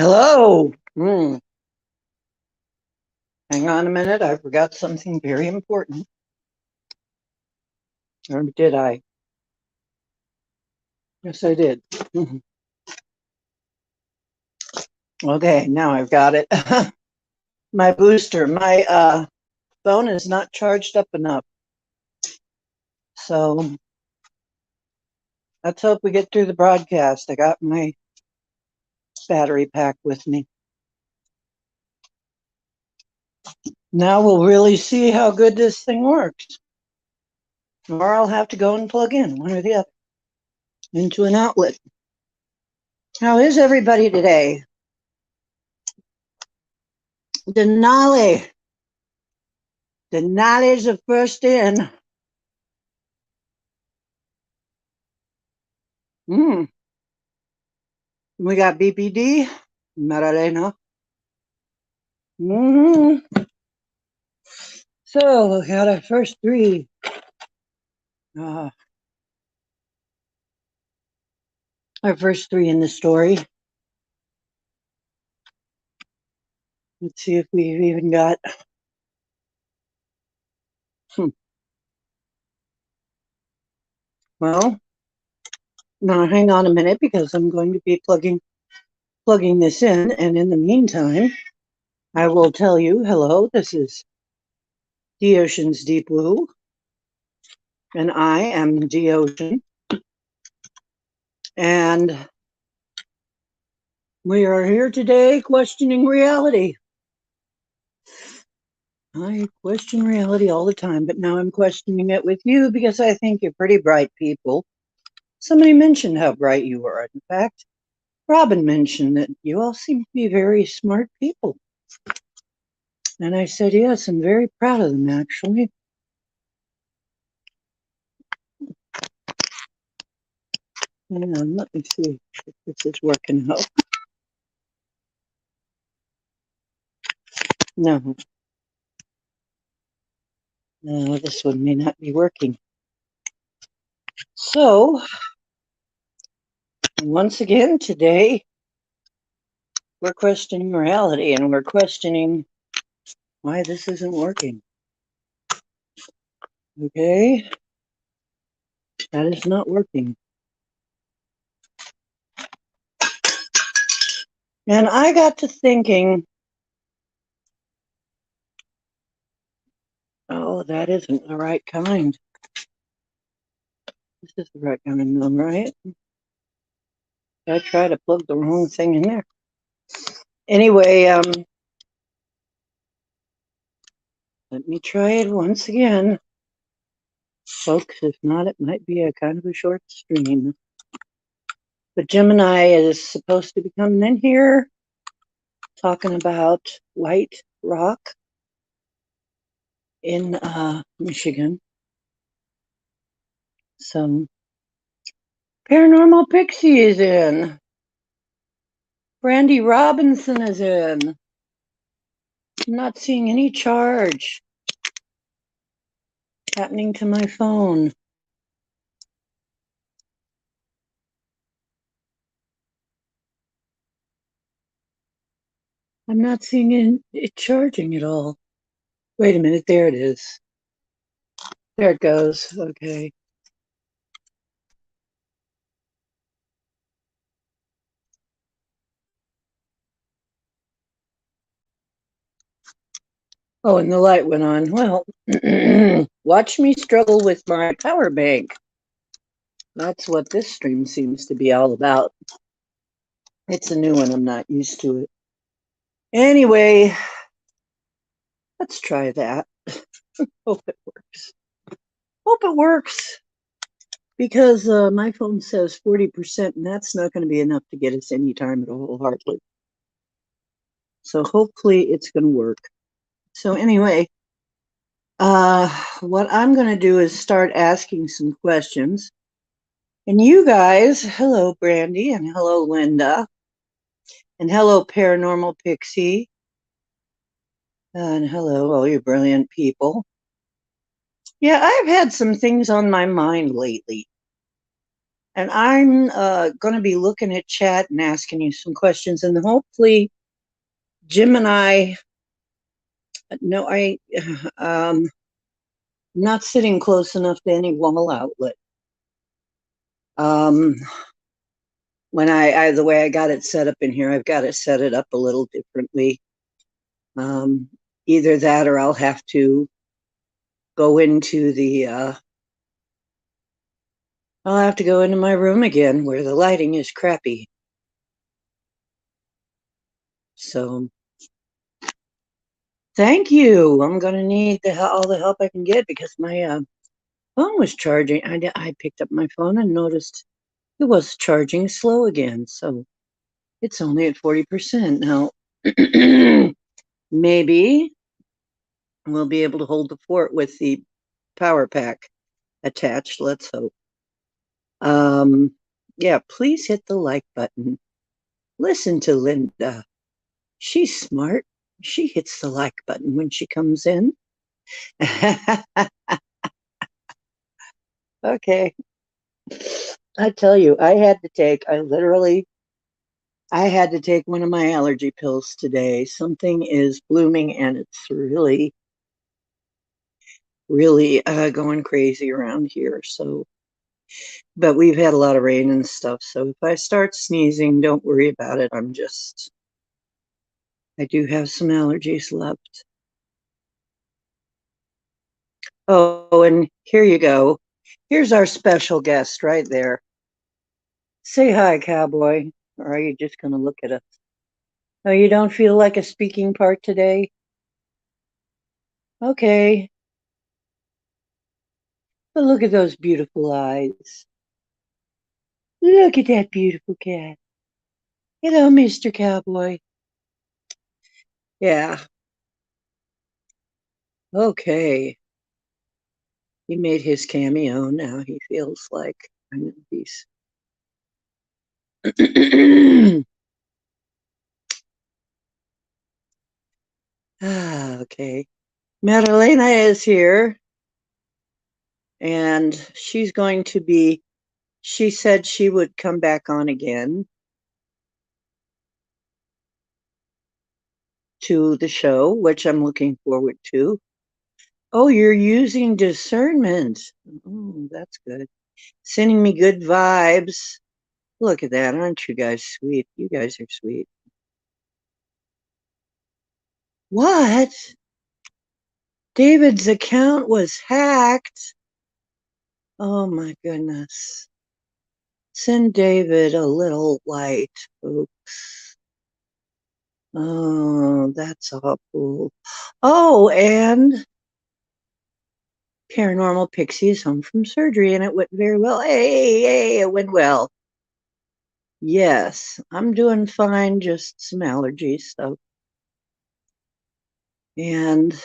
Hello. Hang on a minute. I forgot something very important. Or did I? Yes, I did. Okay, now I've got it. My booster, my phone is not charged up enough. So let's hope we get through the broadcast. I got my battery pack with me. Now we'll really see how good this thing works. Or I'll have to go and plug in one or the other into an outlet. How is everybody today? Denali. Denali's the first in. We got BPD, Marilena. So we got our first three. Our first three in the story. Let's see if we've even got. Well, now hang on a minute because I'm going to be plugging this in, and in the meantime, I will tell you, hello, this is The Ocean's Deep Blue, and I am The Ocean, and we are here today questioning reality. I question reality all the time, but now I'm questioning it with you because I think you're pretty bright people. Somebody mentioned how bright you are. In fact, Robin mentioned that you all seem to be very smart people. And I said, yes, I'm very proud of them, actually. Hang on, let me see if this is working out. No. No, this one may not be working. So, once again, today, we're questioning reality, and we're questioning why this isn't working. Okay? That is not working. And I got to thinking, oh, that isn't the right kind. This is the right kind of moon, right? I tried to plug the wrong thing in there. Anyway, let me try it once again. Folks, if not, it might be a kind of a short stream. But Gemini is supposed to be coming in here talking about white rock in Michigan. Some Paranormal Pixie is in. Brandy Robinson is in. I'm not seeing any charge happening to my phone. I'm not seeing it charging at all. Wait a minute, there it is. There it goes. Okay. Oh, and the light went on. Well, watch me struggle with my power bank. That's what this stream seems to be all about. It's a new one. I'm not used to it. Anyway, let's try that. Hope it works. Hope it works. Because my phone says 40%, and that's not going to be enough to get us any time at all, hardly. So hopefully it's going to work. So anyway, what I'm going to do is start asking some questions. And you guys, hello, Brandy, and hello, Linda, and hello, Paranormal Pixie, and hello, all you brilliant people. Yeah, I've had some things on my mind lately. And I'm going to be looking at chat and asking you some questions, and hopefully Gemini. No, I'm not sitting close enough to any wall outlet. When the way I got it set up in here, I've got to set it up a little differently. Either that, or I'll have to go into I'll have to go into my room again where the lighting is crappy. So, thank you. I'm gonna need all the help I can get because my phone was charging. I picked up my phone and noticed it was charging slow again. So it's only at 40% now. Maybe we'll be able to hold the fort with the power pack attached. Let's hope. Yeah, please hit the like button. Listen to Linda. She's smart. She hits the like button when she comes in. Okay. I tell you, I had to take one of my allergy pills today. Something is blooming and it's really, really going crazy around here. So, but we've had a lot of rain and stuff. So if I start sneezing, don't worry about it. I do have some allergies left. Oh, and here you go. Here's our special guest right there. Say hi, cowboy. Or are you just going to look at us? Oh, you don't feel like a speaking part today? Okay. But look at those beautiful eyes. Look at that beautiful cat. Hello, Mr. Cowboy. Yeah. Okay. He made his cameo. Now he feels like I know he's. Okay. Madalena is here, and she said she would come back on again to the show, which I'm looking forward to. Oh, you're using discernment. Oh, that's good. Sending me good vibes. Look at that. Aren't you guys sweet? You guys are sweet. What? David's account was hacked. Oh my goodness. Send David a little light, folks. Oh, that's awful. Oh, and Paranormal Pixie is home from surgery and it went very well. Hey, it went well. Yes, I'm doing fine, just some allergies stuff. And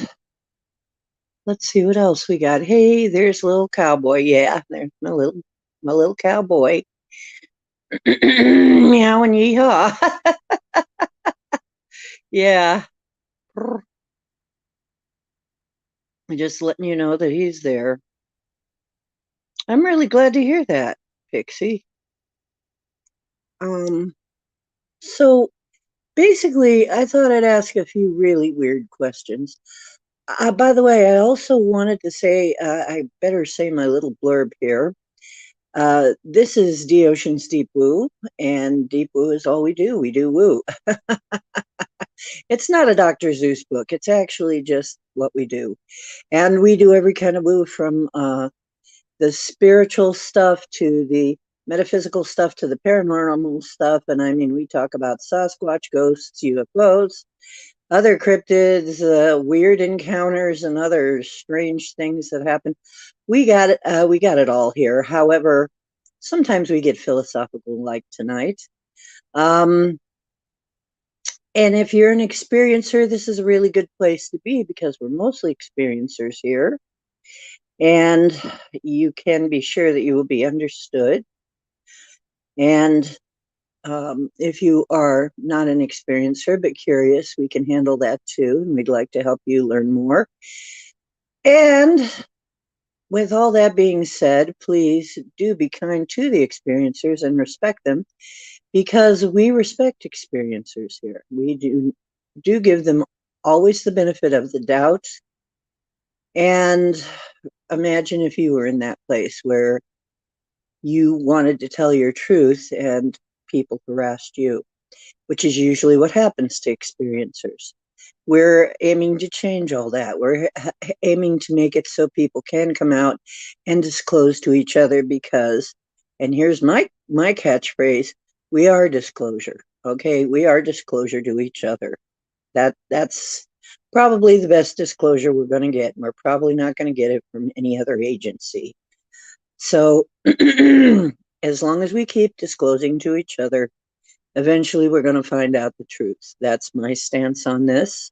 let's see what else we got. Hey, there's little cowboy. Yeah, there's my little cowboy. Meow and yeehaw. Yeah. Just letting you know that he's there. I'm really glad to hear that, Pixie. So basically, I thought I'd ask a few really weird questions. By the way, I also wanted to say, I better say my little blurb here. This is The Ocean's Deep Woo, and Deep Woo is all we do. We do woo. It's not a Dr. Zeus book. It's actually just what we do. And we do every kind of woo from the spiritual stuff to the metaphysical stuff to the paranormal stuff. And I mean, we talk about Sasquatch, ghosts, UFOs, other cryptids, weird encounters, and other strange things that happen. We got it. We got it all here. However, sometimes we get philosophical, like tonight. And if you're an experiencer, this is a really good place to be because we're mostly experiencers here. And you can be sure that you will be understood. And if you are not an experiencer but curious, we can handle that too. And we'd like to help you learn more. And with all that being said, please do be kind to the experiencers and respect them, because we respect experiencers here. We do give them always the benefit of the doubt. And imagine if you were in that place where you wanted to tell your truth and people harassed you, which is usually what happens to experiencers. We're aiming to change all that. We're aiming to make it so people can come out and disclose to each other, because, and here's my catchphrase, we are disclosure. Okay, we are disclosure to each other. That's probably the best disclosure we're going to get. We're probably not going to get it from any other agency. So as long as we keep disclosing to each other, eventually we're going to find out the truth. That's my stance on this.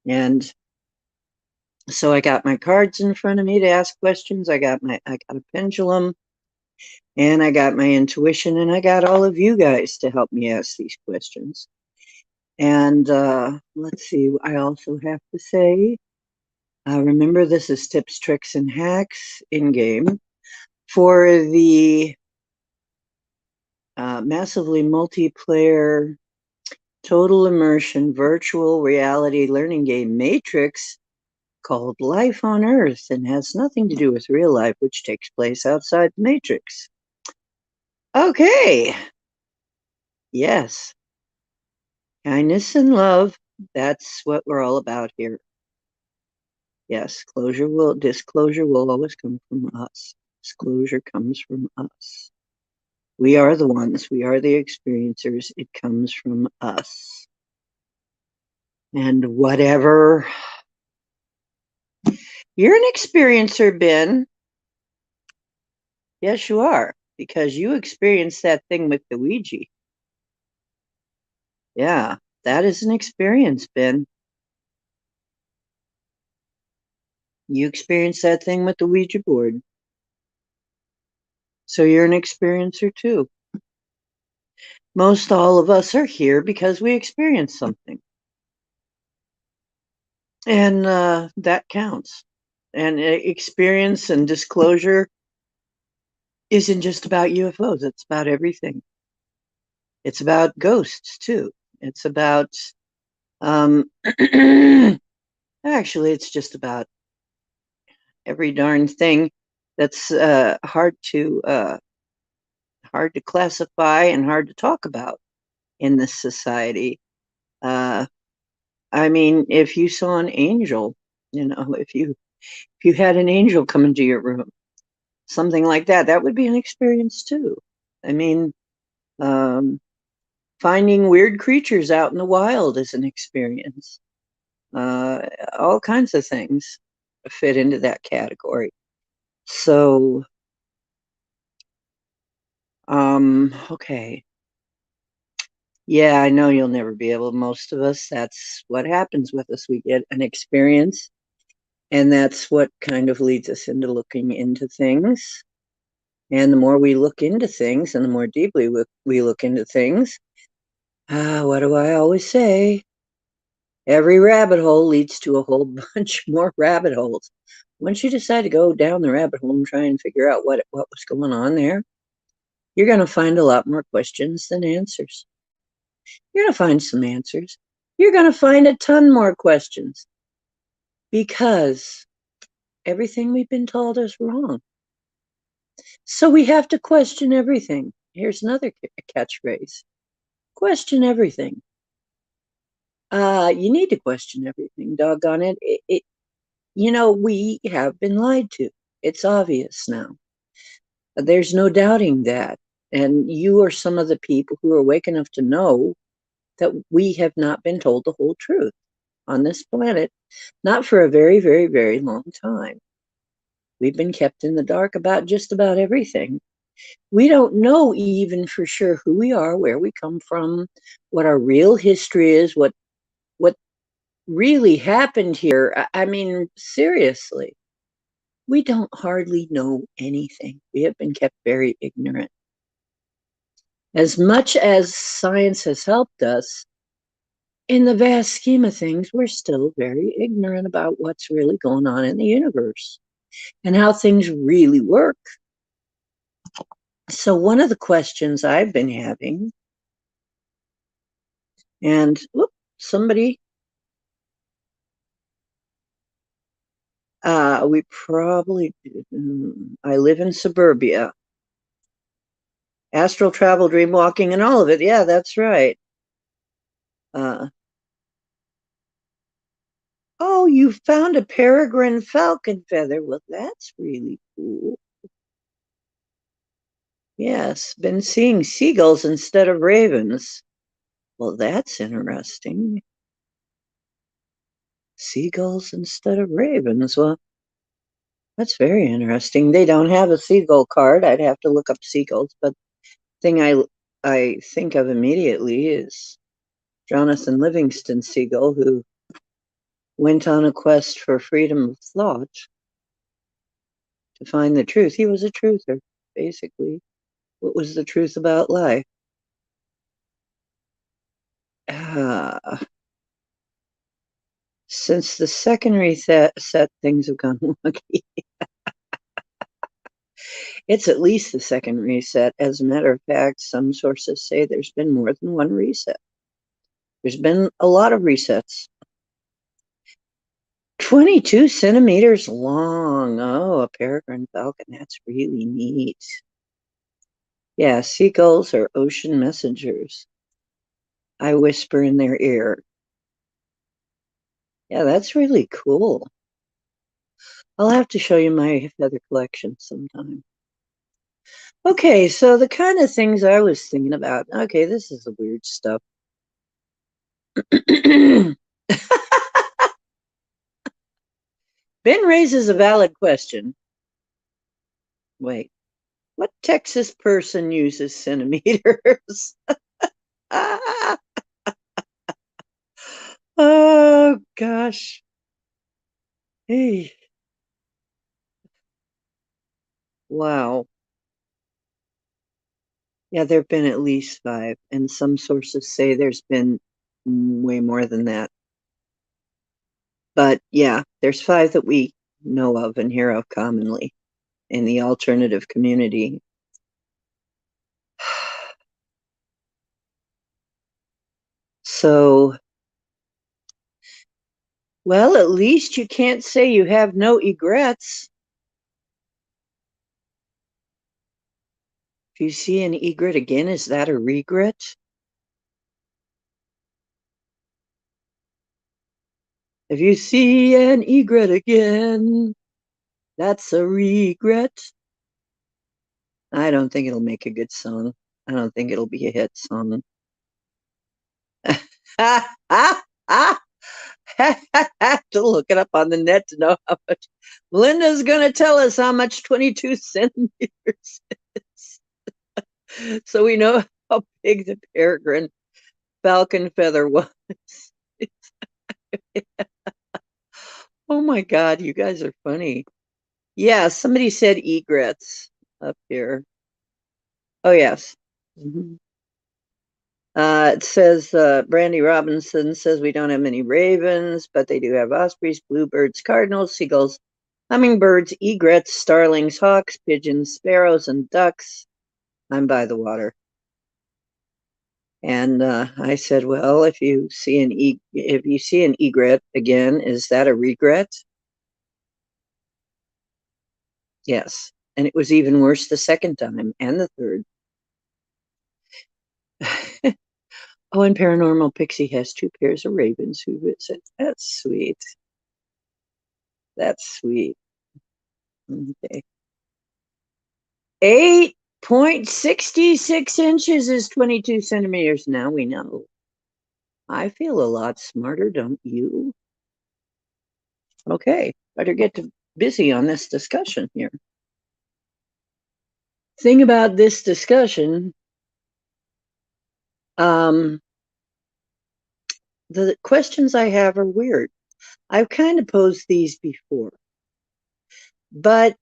And so I got my cards in front of me to ask questions. I got a pendulum, and I got my intuition, and I got all of you guys to help me ask these questions. And let's see, I also have to say, remember, this is tips, tricks, and hacks in game for the massively multiplayer total immersion virtual reality learning game Matrix, called Life on Earth, and has nothing to do with real life, which takes place outside the Matrix. Okay. Yes. Kindness and love. That's what we're all about here. Yes, disclosure will always come from us. Disclosure comes from us. We are the ones, we are the experiencers. It comes from us. And whatever. You're an experiencer, Ben. Yes, you are, because you experienced that thing with the Ouija. Yeah, that is an experience, Ben. You experienced that thing with the Ouija board. So you're an experiencer too. Most all of us are here because we experienced something. And that counts. And experience and disclosure isn't just about UFOs. It's about everything. It's about ghosts too. It's about, actually, it's just about every darn thing that's hard to classify and hard to talk about in this society. I mean, if you saw an angel, if you had an angel come into your room, something like that, that would be an experience too. I mean, finding weird creatures out in the wild is an experience. All kinds of things fit into that category. So, okay. Yeah, I know you'll never be able, most of us, that's what happens with us. We get an experience, and that's what kind of leads us into looking into things. And the more we look into things and the more deeply we look into things, what do I always say? Every rabbit hole leads to a whole bunch more rabbit holes. Once you decide to go down the rabbit hole and try and figure out what was going on there, you're going to find a lot more questions than answers. You're going to find some answers. You're going to find a ton more questions, because everything we've been told is wrong. So we have to question everything. Here's another catchphrase. Question everything. You need to question everything, doggone it. We have been lied to. It's obvious now. There's no doubting that. And you are some of the people who are awake enough to know that we have not been told the whole truth on this planet, not for a very, very, very long time. We've been kept in the dark about just about everything. We don't know even for sure who we are, where we come from, what our real history is, what really happened here. I mean, seriously, we don't hardly know anything. We have been kept very ignorant. As much as science has helped us, in the vast scheme of things, we're still very ignorant about what's really going on in the universe. and how things really work. So one of the questions I've been having, and somebody, we probably, I live in suburbia. Astral travel, dream walking, and all of it. Yeah, that's right. Oh, you found a peregrine falcon feather. Well, that's really cool. Yes, been seeing seagulls instead of ravens. Well, that's interesting. Seagulls instead of ravens. Well, that's very interesting. They don't have a seagull card. I'd have to look up seagulls, but thing I think of immediately is Jonathan Livingston Siegel, who went on a quest for freedom of thought to find the truth. He was a truther, basically. What was the truth about life? Since the second reset, things have gone wonky. It's at least the second reset. As a matter of fact, some sources say there's been more than one reset. There's been a lot of resets. 22 centimeters long. Oh, a peregrine falcon. That's really neat. Yeah, seagulls are ocean messengers. I whisper in their ear. Yeah, that's really cool. I'll have to show you my feather collection sometime. Okay, so the kind of things I was thinking about. Okay, this is the weird stuff. Ben raises a valid question. Wait, what Texas person uses centimeters? Oh, gosh. Hey. Wow. Yeah, there have been at least 5, and some sources say there's been way more than that. But yeah, there's 5 that we know of and hear of commonly in the alternative community. So, well, at least you can't say you have no egrets. If you see an egret again, is that a regret? If you see an egret again, that's a regret. I don't think it'll make a good song. I don't think it'll be a hit song. Have to look it up on the net to know how much. Linda's going to tell us how much 22 centimeters is. So we know how big the peregrine falcon feather was. Oh my God, you guys are funny. Yeah, somebody said egrets up here. Oh, yes. Mhm. It says Brandy Robinson says we don't have many ravens, but they do have ospreys, bluebirds, cardinals, seagulls, hummingbirds, egrets, starlings, hawks, pigeons, sparrows, and ducks. I'm by the water. And I said, well, if you see an egret again, is that a regret? Yes. And it was even worse the second time and the third. Oh, and Paranormal Pixie has 2 pairs of ravens who visit. That's sweet. That's sweet. Okay. 8.66 inches is 22 centimeters. Now we know. I feel a lot smarter, don't you? Okay, better get busy on this discussion here. Thing about this discussion, the questions I have are weird. I've kind of posed these before, but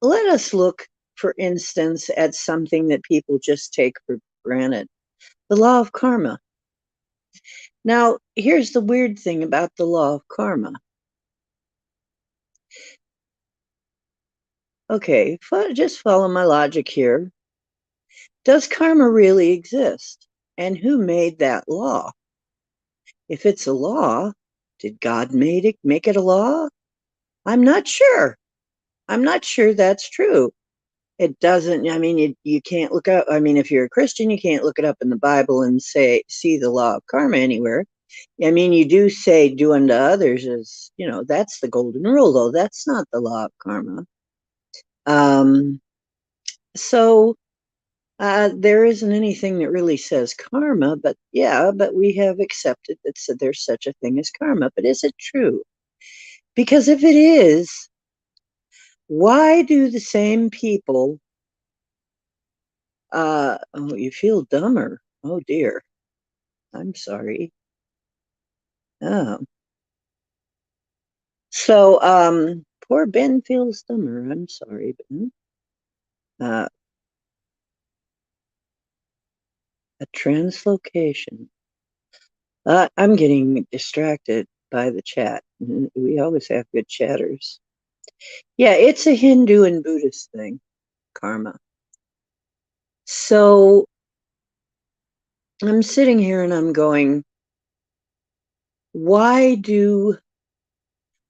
let us look, for instance, at something that people just take for granted, the law of karma. Now, here's the weird thing about the law of karma. Okay, just follow my logic here. Does karma really exist? And who made that law? If it's a law, did God make it a law? I'm not sure. I'm not sure that's true. It doesn't, I mean, you can't look up, I mean, if you're a Christian, you can't look it up in the Bible and see the law of karma anywhere. I mean, you do say do unto others as, that's the golden rule, though. That's not the law of karma. Um, so there isn't anything that really says karma, but yeah, but we have accepted that there's such a thing as karma. But is it true? Because if it is, why do the same people, oh, you feel dumber. Oh dear. I'm sorry. Oh. So, poor Ben feels dumber. I'm sorry, Ben. Uh, a translocation. I'm getting distracted by the chat. We always have good chatters. Yeah, it's a Hindu and Buddhist thing, karma. So I'm sitting here and I'm going,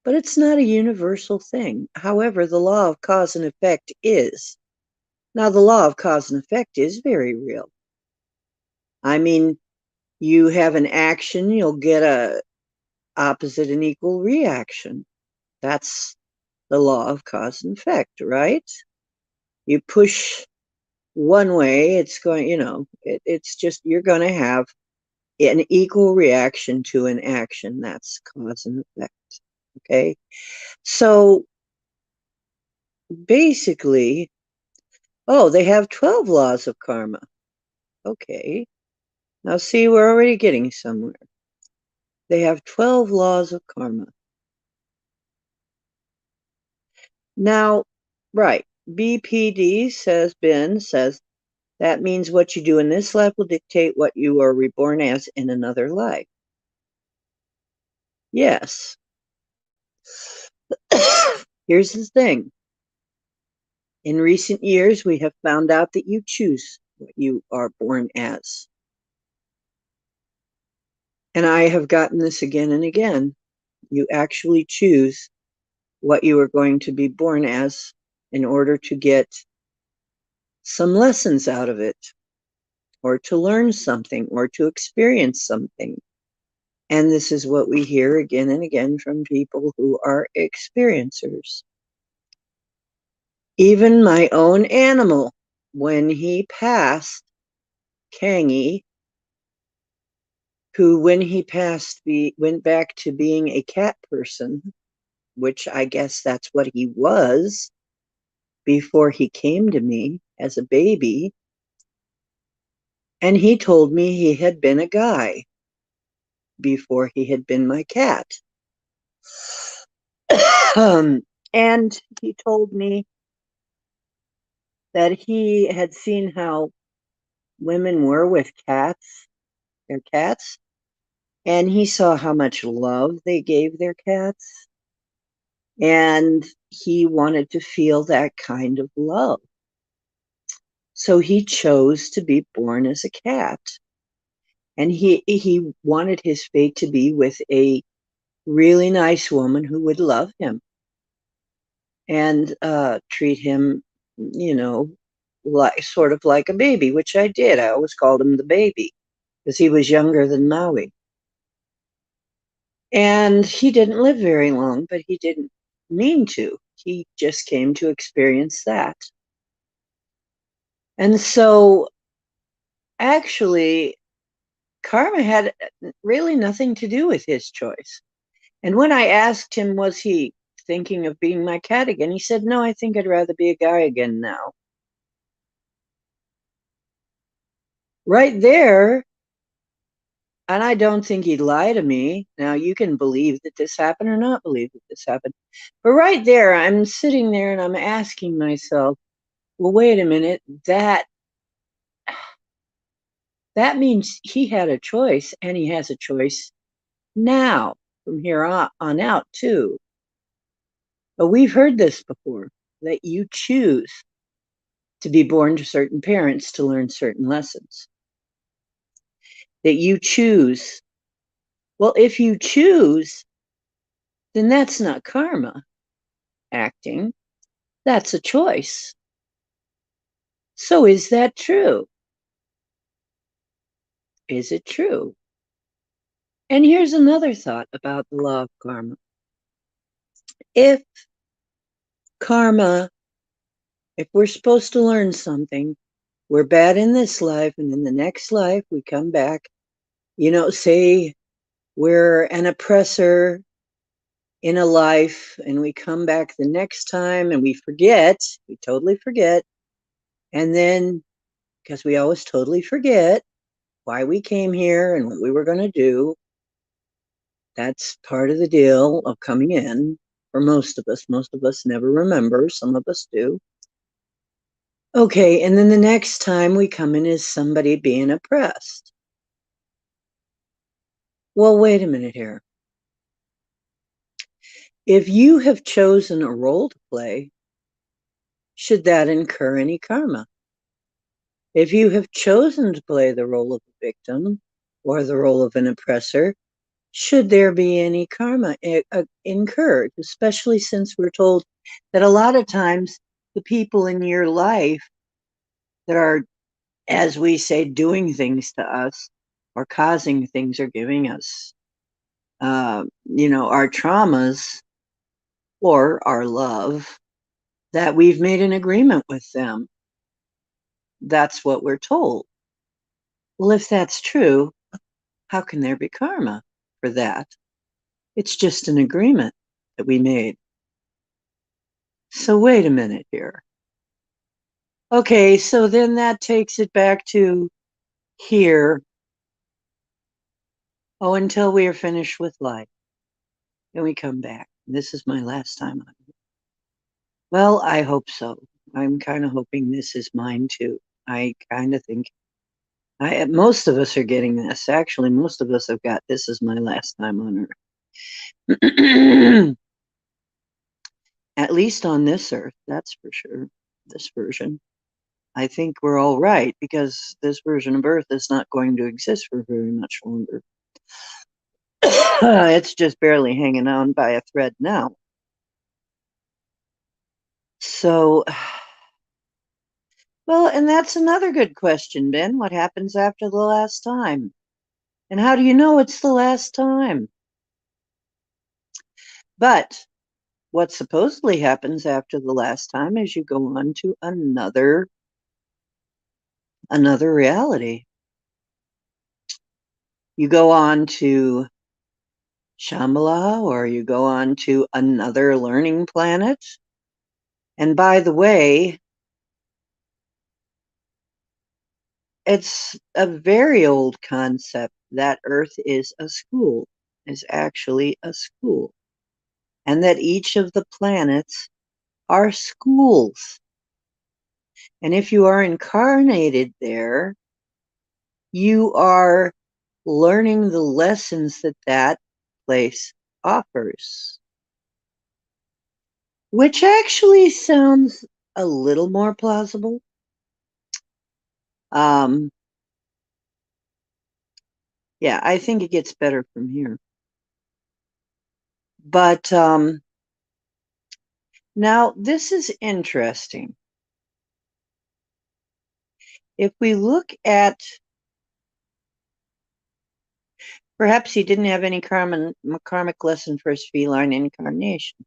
but it's not a universal thing. However, the law of cause and effect is. Now, the law of cause and effect is very real. I mean, you have an action, you'll get a opposite and equal reaction. That's the law of cause and effect, right? You push one way, it's going, it's just, you're going to have an equal reaction to an action. That's cause and effect. Okay. So basically, oh, they have 12 laws of karma. Okay. Now, see, we're already getting somewhere. They have 12 laws of karma. Now, right, BPD Ben says, that means what you do in this life will dictate what you are reborn as in another life. Yes. Here's the thing. In recent years, we have found out that you choose what you are born as. And I have gotten this again and again. You actually choose what you are going to be born as in order to get some lessons out of it, or to learn something, or to experience something. And this is what we hear again and again from people who are experiencers. Even my own animal, when he passed, Kangi, who when he passed went back to being a cat person, which I guess that's what he was before he came to me as a baby. And he told me he had been a guy before he had been my cat. And he told me that he had seen how women were with their cats, and he saw how much love they gave their cats, and he wanted to feel that kind of love. So he chose to be born as a cat, and he wanted his fate to be with a really nice woman who would love him and treat him, like sort of like a baby, which I did. I always called him the baby because he was younger than Maui. And he didn't live very long, but he didn't mean to. He just came to experience that. And so actually, karma had really nothing to do with his choice. And when I asked him, was he thinking of being my cat again? He said, no, I think I'd rather be a guy again now. Right there, and I don't think he'd lie to me. Now, you can believe that this happened or not believe that this happened. But right there, I'm sitting there and I'm asking myself, well, wait a minute, that means he had a choice, and he has a choice now from here on out, too. But we've heard this before. that you choose to be born to certain parents to learn certain lessons. That you choose. Well, if you choose, then that's not karma acting. That's a choice. So is that true? Is it true? And here's another thought about the law of karma. If karma, if we're supposed to learn something, we're bad in this life, and in the next life we come back, say we're an oppressor in a life, and we come back the next time and we totally forget. And then, because we always totally forget why we came here and what we were going to do, that's part of the deal of coming in for most of us. Most of us never remember, some of us do. Okay, and then the next time we come in as somebody being oppressed. Well, wait a minute here. If you have chosen a role to play, should that incur any karma? If you have chosen to play the role of a victim or the role of an oppressor, should there be any karma incurred, especially since we're told that a lot of times the people in your life that are, as we say, doing things to us or causing things or giving us, our traumas or our love, that we've made an agreement with them. That's what we're told. Well, if that's true, how can there be karma for that? It's just an agreement that we made. So wait a minute here. Okay, so then that takes it back to here. Oh, until we are finished with life. And we come back. This is my last time on it. Well, I hope so. I'm kind of hoping this is mine too. I kind of think most of us are getting this. Actually, most of us have got this is my last time on Earth. At least on this Earth, that's for sure. This version. I think we're all right because this version of Earth is not going to exist for very much longer. It's just barely hanging on by a thread now. So, well, and that's another good question, Ben. What happens after the last time? And how do you know it's the last time? But what supposedly happens after the last time is you go on to another reality. You go on to Shambhala, or you go on to another learning planet. And by the way, it's a very old concept that Earth is a school, is actually a school, and that each of the planets are schools. And if you are incarnated there, you are learning the lessons that that place offers, which actually sounds a little more plausible. Yeah, I think it gets better from here. But now this is interesting. If we look at, perhaps he didn't have any karmic lesson for his feline incarnation.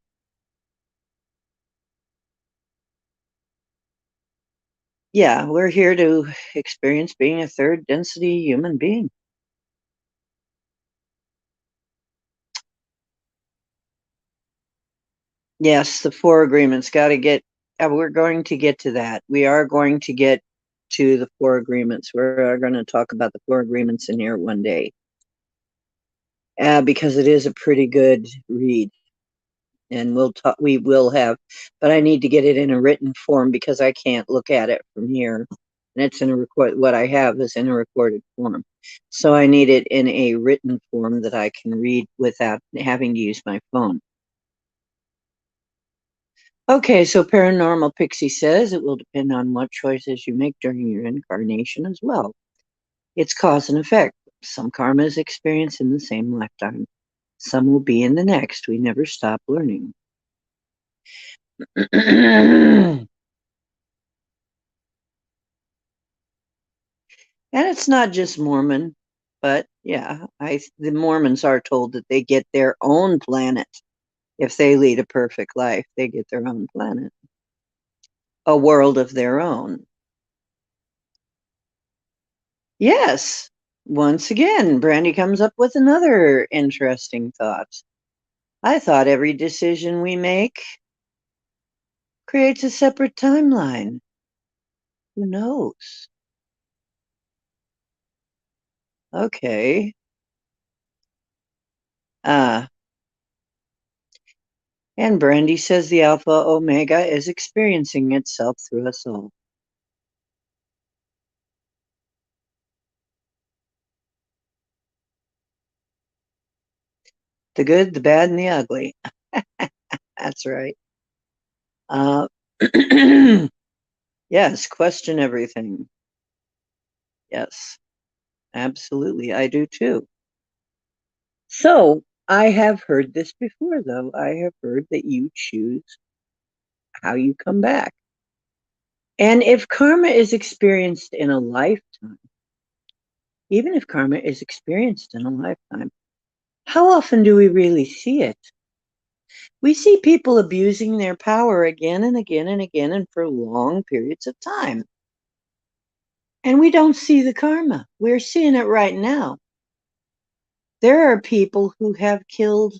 Yeah, we're here to experience being a third density human being. Yes, the four agreements got to get, we're going to get to that. We are going to get to the four agreements. We're going to talk about the four agreements in here one day. Because it is a pretty good read. And we will have, but I need to get it in a written form because I can't look at it from here. And it's in a what I have is in a recorded form. So I need it in a written form that I can read without having to use my phone. Okay, so Paranormal Pixie says it will depend on what choices you make during your incarnation as well. It's cause and effect. Some karma is experienced in the same lifetime. Some will be in the next. We never stop learning. And it's not just Mormon, but yeah, the Mormons are told that they get their own planet. If they lead a perfect life, they get their own planet, a world of their own. Yes, once again, Brandy comes up with another interesting thought. I thought every decision we make creates a separate timeline. Who knows? Okay. Uh, and Brandy says the Alpha Omega is experiencing itself through us all. The good, the bad, and the ugly. That's right. Uh, yes, question everything. Yes, absolutely. I do too. So I have heard this before, though. I have heard that you choose how you come back. And if karma is experienced in a lifetime, even if karma is experienced in a lifetime, how often do we really see it? We see people abusing their power again and again and again and for long periods of time. And we don't see the karma. We're seeing it right now. There are people who have killed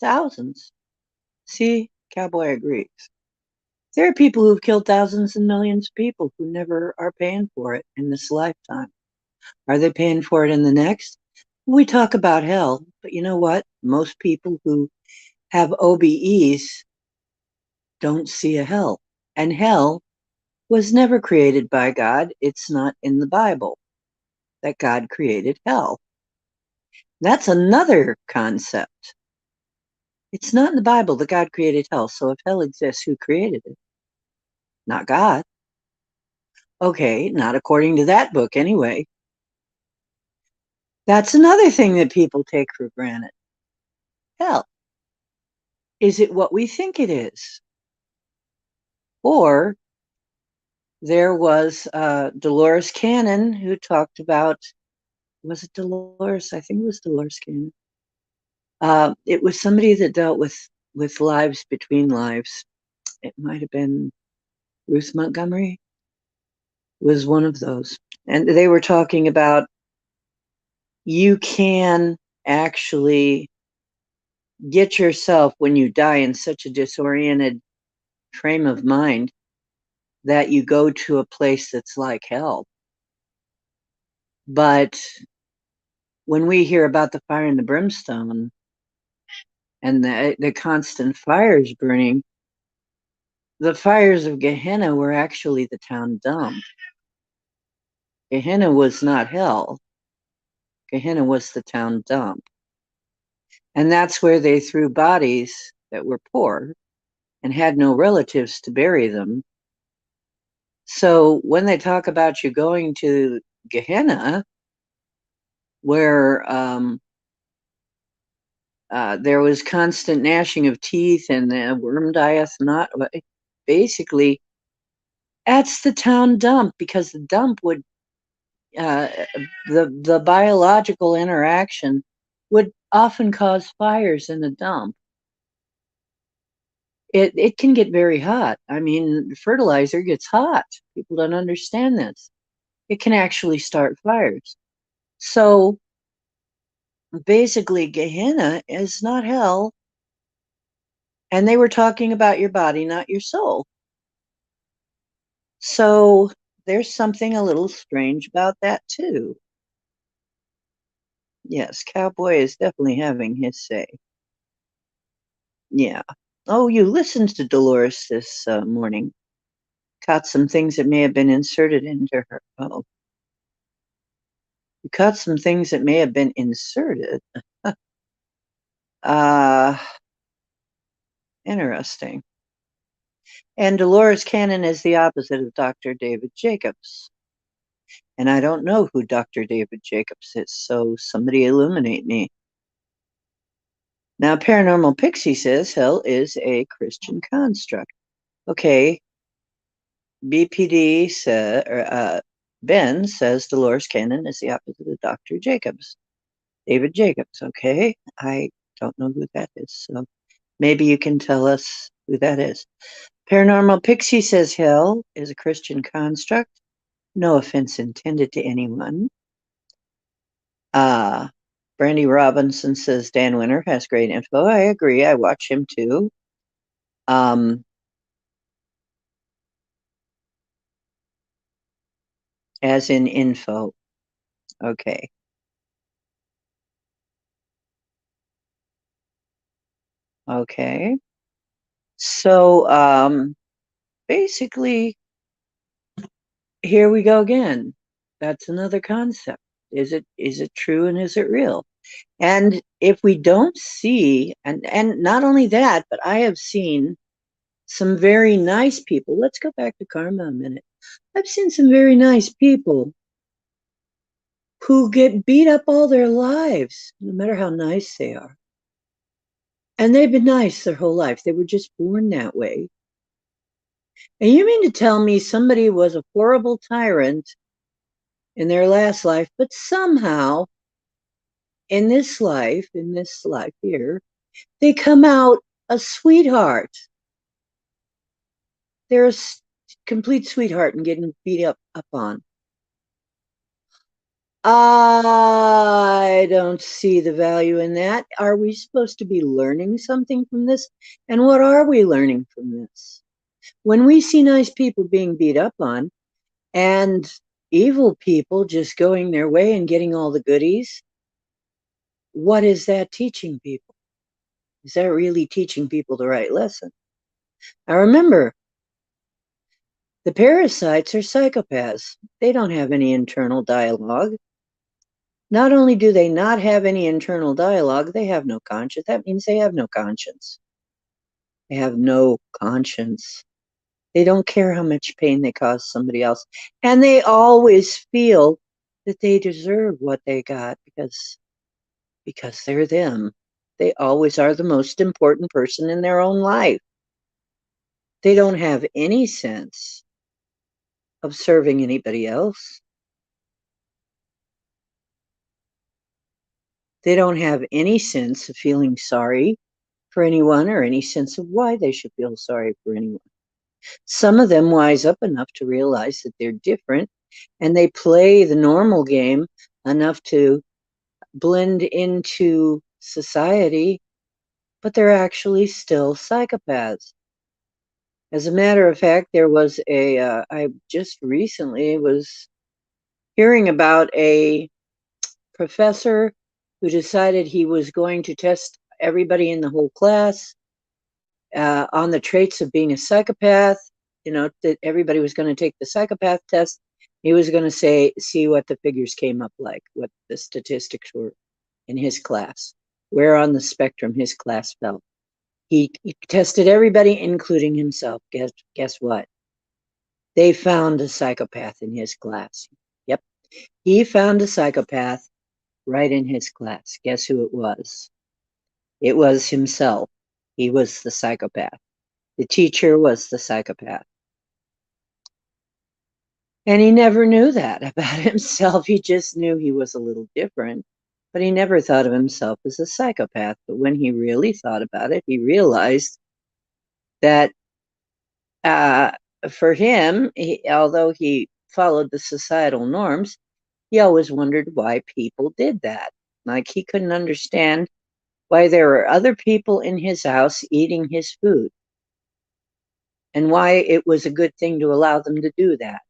thousands. See, Cowboy agrees. There are people who've killed thousands and millions of people who never are paying for it in this lifetime. Are they paying for it in the next? We talk about hell, but you know what? Most people who have OBEs don't see a hell. And hell was never created by God. It's not in the Bible that God created hell. That's another concept. It's not in the Bible that God created hell. So if hell exists, who created it? Not God. Okay, not according to that book anyway. That's another thing that people take for granted. Hell, is it what we think it is? Or there was Dolores Cannon who talked about, was it Dolores? I think it was Dolores Cannon. It was somebody that dealt with lives between lives. It might have been Ruth Montgomery was one of those. And they were talking about you can actually get yourself when you die in such a disoriented frame of mind that you go to a place that's like hell. But when we hear about the fire and the brimstone and the constant fires burning, the fires of Gehenna were actually the town dump. Gehenna was not hell. Gehenna was the town dump. And that's where they threw bodies that were poor and had no relatives to bury them. So when they talk about you going to Gehenna, where there was constant gnashing of teeth and the worm dieth not, basically, that's the town dump, because the dump would, the biological interaction would often cause fires in the dump. It can get very hot. I mean, fertilizer gets hot. People don't understand this. It can actually start fires. So basically, Gehenna is not hell. And they were talking about your body, not your soul. So there's something a little strange about that, too. Yes, Cowboy is definitely having his say. Yeah. Oh, you listened to Dolores this morning. Caught some things that may have been inserted into her. Oh, you caught some things that may have been inserted. uh, Interesting. And Dolores Cannon is the opposite of Dr. David Jacobs. And I don't know who Dr. David Jacobs is, so somebody illuminate me. Now, Paranormal Pixie says hell is a Christian construct. Okay, BPD Ben says Dolores Cannon is the opposite of Dr. Jacobs. David Jacobs, okay. I don't know who that is, so maybe you can tell us who that is. Paranormal Pixie says hell is a Christian construct. No offense intended to anyone. Brandy Robinson says Dan Winter has great info. I agree. I watch him too. As in info. Okay. Okay. So basically, here we go again. That's another concept. Is it true and is it real? And if we don't see, and not only that, but I have seen some very nice people. Let's go back to karma a minute. I've seen some very nice people who get beat up all their lives, no matter how nice they are. And they've been nice their whole life. They were just born that way. And you mean to tell me somebody was a horrible tyrant in their last life, but somehow in this life here, they come out a sweetheart. They're a complete sweetheart and getting beat up on. I don't see the value in that. Are we supposed to be learning something from this? And what are we learning from this? When we see nice people being beat up on and evil people just going their way and getting all the goodies, what is that teaching people? Is that really teaching people the right lesson? Now remember, the parasites are psychopaths. They don't have any internal dialogue. Not only do they not have any internal dialogue, they have no conscience. That means they have no conscience. They have no conscience. They don't care how much pain they cause somebody else. And they always feel that they deserve what they got because they're them. They always are the most important person in their own life. They don't have any sense of serving anybody else. They don't have any sense of feeling sorry for anyone or any sense of why they should feel sorry for anyone. Some of them wise up enough to realize that they're different and they play the normal game enough to blend into society, but they're actually still psychopaths. As a matter of fact, there was I just recently was hearing about a professor who decided he was going to test everybody in the whole class on the traits of being a psychopath. You know, that everybody was going to take the psychopath test. He was going to see what the figures came up like, what the statistics were in his class, where on the spectrum his class fell. He tested everybody, including himself. Guess what? They found a psychopath in his class. Yep. He found a psychopath right in his class. Guess who it was? It was himself. He was the psychopath. The teacher was the psychopath. And he never knew that about himself. He just knew he was a little different, but he never thought of himself as a psychopath. But when he really thought about it, he realized that for him, although he followed the societal norms, he always wondered why people did that. Like he couldn't understand why there were other people in his house eating his food and why it was a good thing to allow them to do that.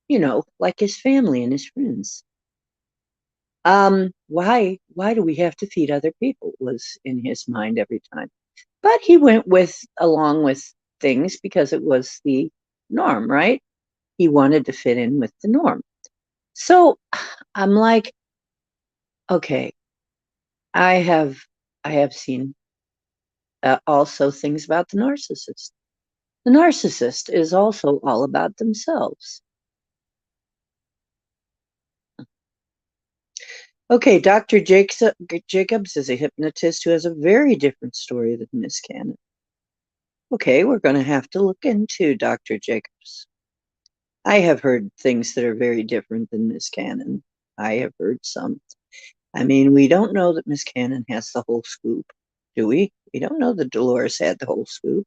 You know, like his family and his friends. Why do we have to feed other people was in his mind every time. But he went along with things because it was the norm, right? He wanted to fit in with the norm. So I'm like, okay, I have seen also things about the narcissist. The narcissist is also all about themselves. Okay, Dr. Jacobs is a hypnotist who has a very different story than Miss Cannon. Okay, we're going to have to look into Dr. Jacobs. I have heard things that are very different than Miss Cannon. I have heard some. I mean, we don't know that Miss Cannon has the whole scoop, do we? We don't know that Dolores had the whole scoop.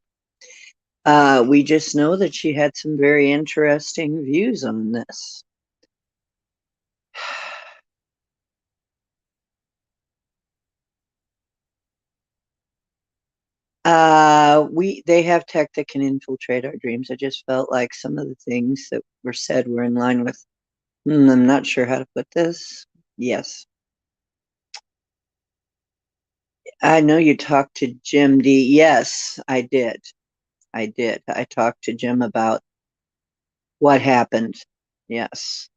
We just know that she had some very interesting views on this. They have tech that can infiltrate our dreams. I just felt like some of the things that were said were in line with, I'm not sure how to put this. Yes. I know you talked to Jim D. Yes, I did. I did. I talked to Jim about what happened. Yes.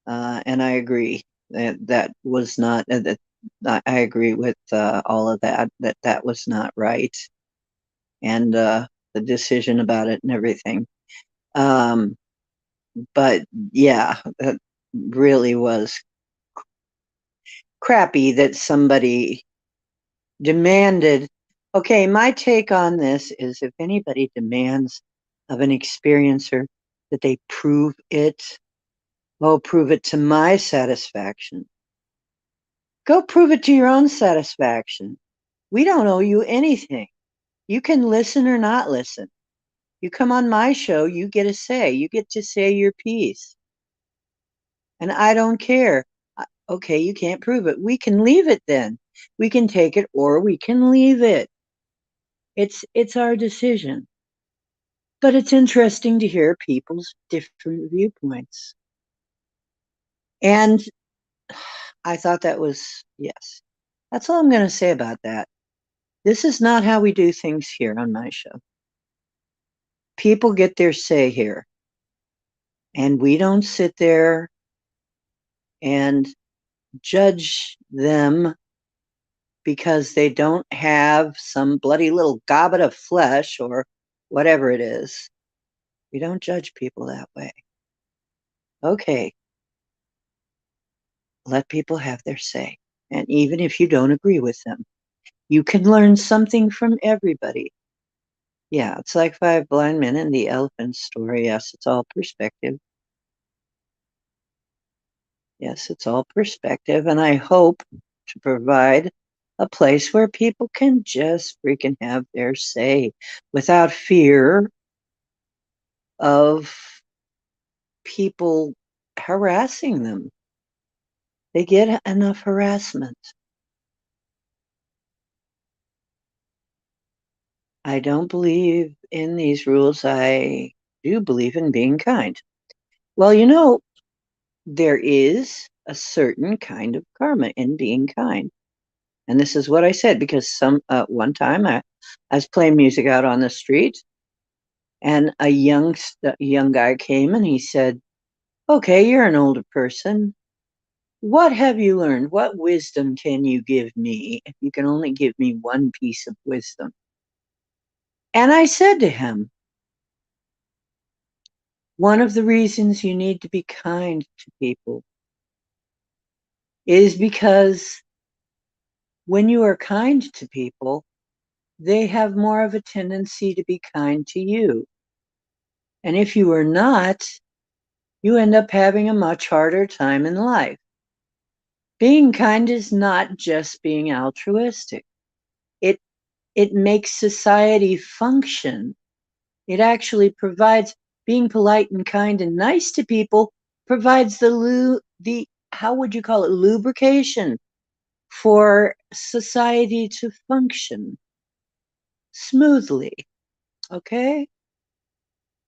And I agree that was not, that I agree with all of that, that was not right. And the decision about it and everything. Um, but yeah, that really was crappy that somebody demanded. Okay, my take on this is if anybody demands of an experiencer that they prove it, oh, prove it to my satisfaction. Go prove it to your own satisfaction. We don't owe you anything. You can listen or not listen. You come on my show, you get a say. You get to say your piece. And I don't care. Okay, you can't prove it. We can leave it then. We can take it or we can leave it. It's our decision. But it's interesting to hear people's different viewpoints. And I thought that was, yes. That's all I'm going to say about that. This is not how we do things here on my show. People get their say here. And we don't sit there and judge them because they don't have some bloody little gobbet of flesh or whatever it is. We don't judge people that way. Okay, let people have their say. And even if you don't agree with them, you can learn something from everybody. Yeah, it's like Five Blind Men and the Elephant story. Yes, it's all perspective. Yes, it's all perspective. And I hope to provide a place where people can just freaking have their say without fear of people harassing them. They get enough harassment. I don't believe in these rules. I do believe in being kind. Well, there is a certain kind of karma in being kind. And this is what I said because one time I was playing music out on the street and a young guy came and he said, "Okay, you're an older person. What have you learned? What wisdom can you give me if you can only give me one piece of wisdom?" And I said to him, one of the reasons you need to be kind to people is because when you are kind to people, they have more of a tendency to be kind to you. And if you are not, you end up having a much harder time in life. Being kind is not just being altruistic. It it makes society function. It actually provides being polite and kind and nice to people provides the how would you call it lubrication for society to function smoothly. Okay?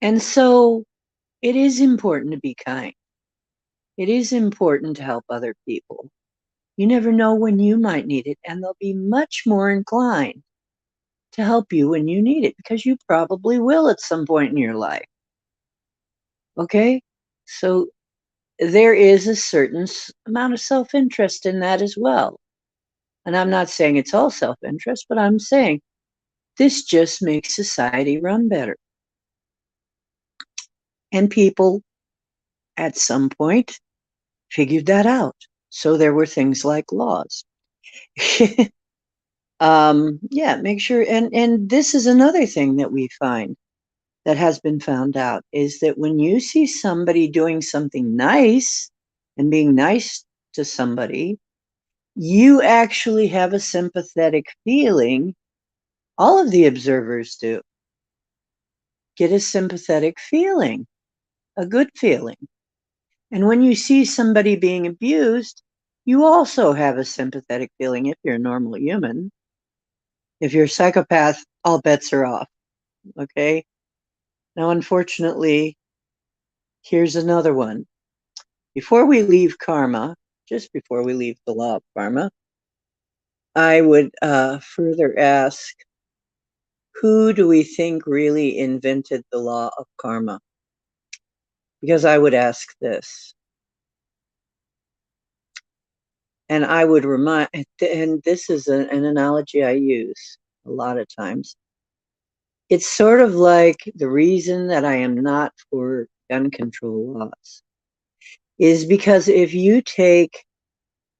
And so it is important to be kind. It is important to help other people. You never know when you might need it, and they'll be much more inclined to help you when you need it because you probably will at some point in your life. Okay? So there is a certain amount of self-interest in that as well. And I'm not saying it's all self-interest, but I'm saying This just makes society run better. And people, at some point, figured that out. So there were things like laws. Yeah, make sure. And this is another thing that we find that has been found out is that when you see somebody doing something nice and being nice to somebody, you actually have a sympathetic feeling. All of the observers do get a sympathetic feeling, a good feeling. And when you see somebody being abused, you also have a sympathetic feeling if you're a normal human. If you're a psychopath, all bets are off. Okay. Now, unfortunately, here's another one. Before we leave karma, just before we leave the law of karma, I would further ask, who do we think really invented the law of karma? Because I would ask this. And I would remind, and this is an analogy I use a lot of times. It's sort of like the reason that I am not for gun control laws is because if you take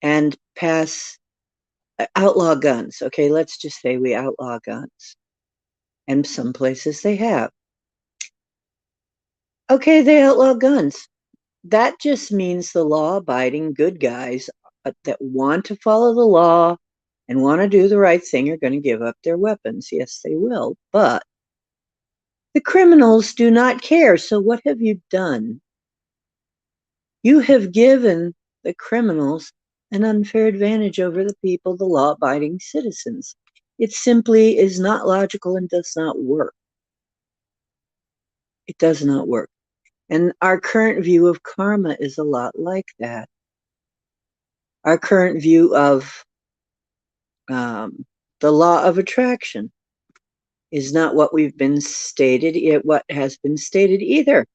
and pass outlaw guns, okay, let's just say we outlaw guns, and some places they have. Okay, they outlaw guns. That just means the law-abiding good guys that want to follow the law and want to do the right thing are going to give up their weapons. Yes, they will. But the criminals do not care. So what have you done? You have given the criminals an unfair advantage over the people, the law-abiding citizens. It simply is not logical and does not work. It does not work. And our current view of karma is a lot like that. Our current view of the law of attraction is not what we've been stated, what has been stated either,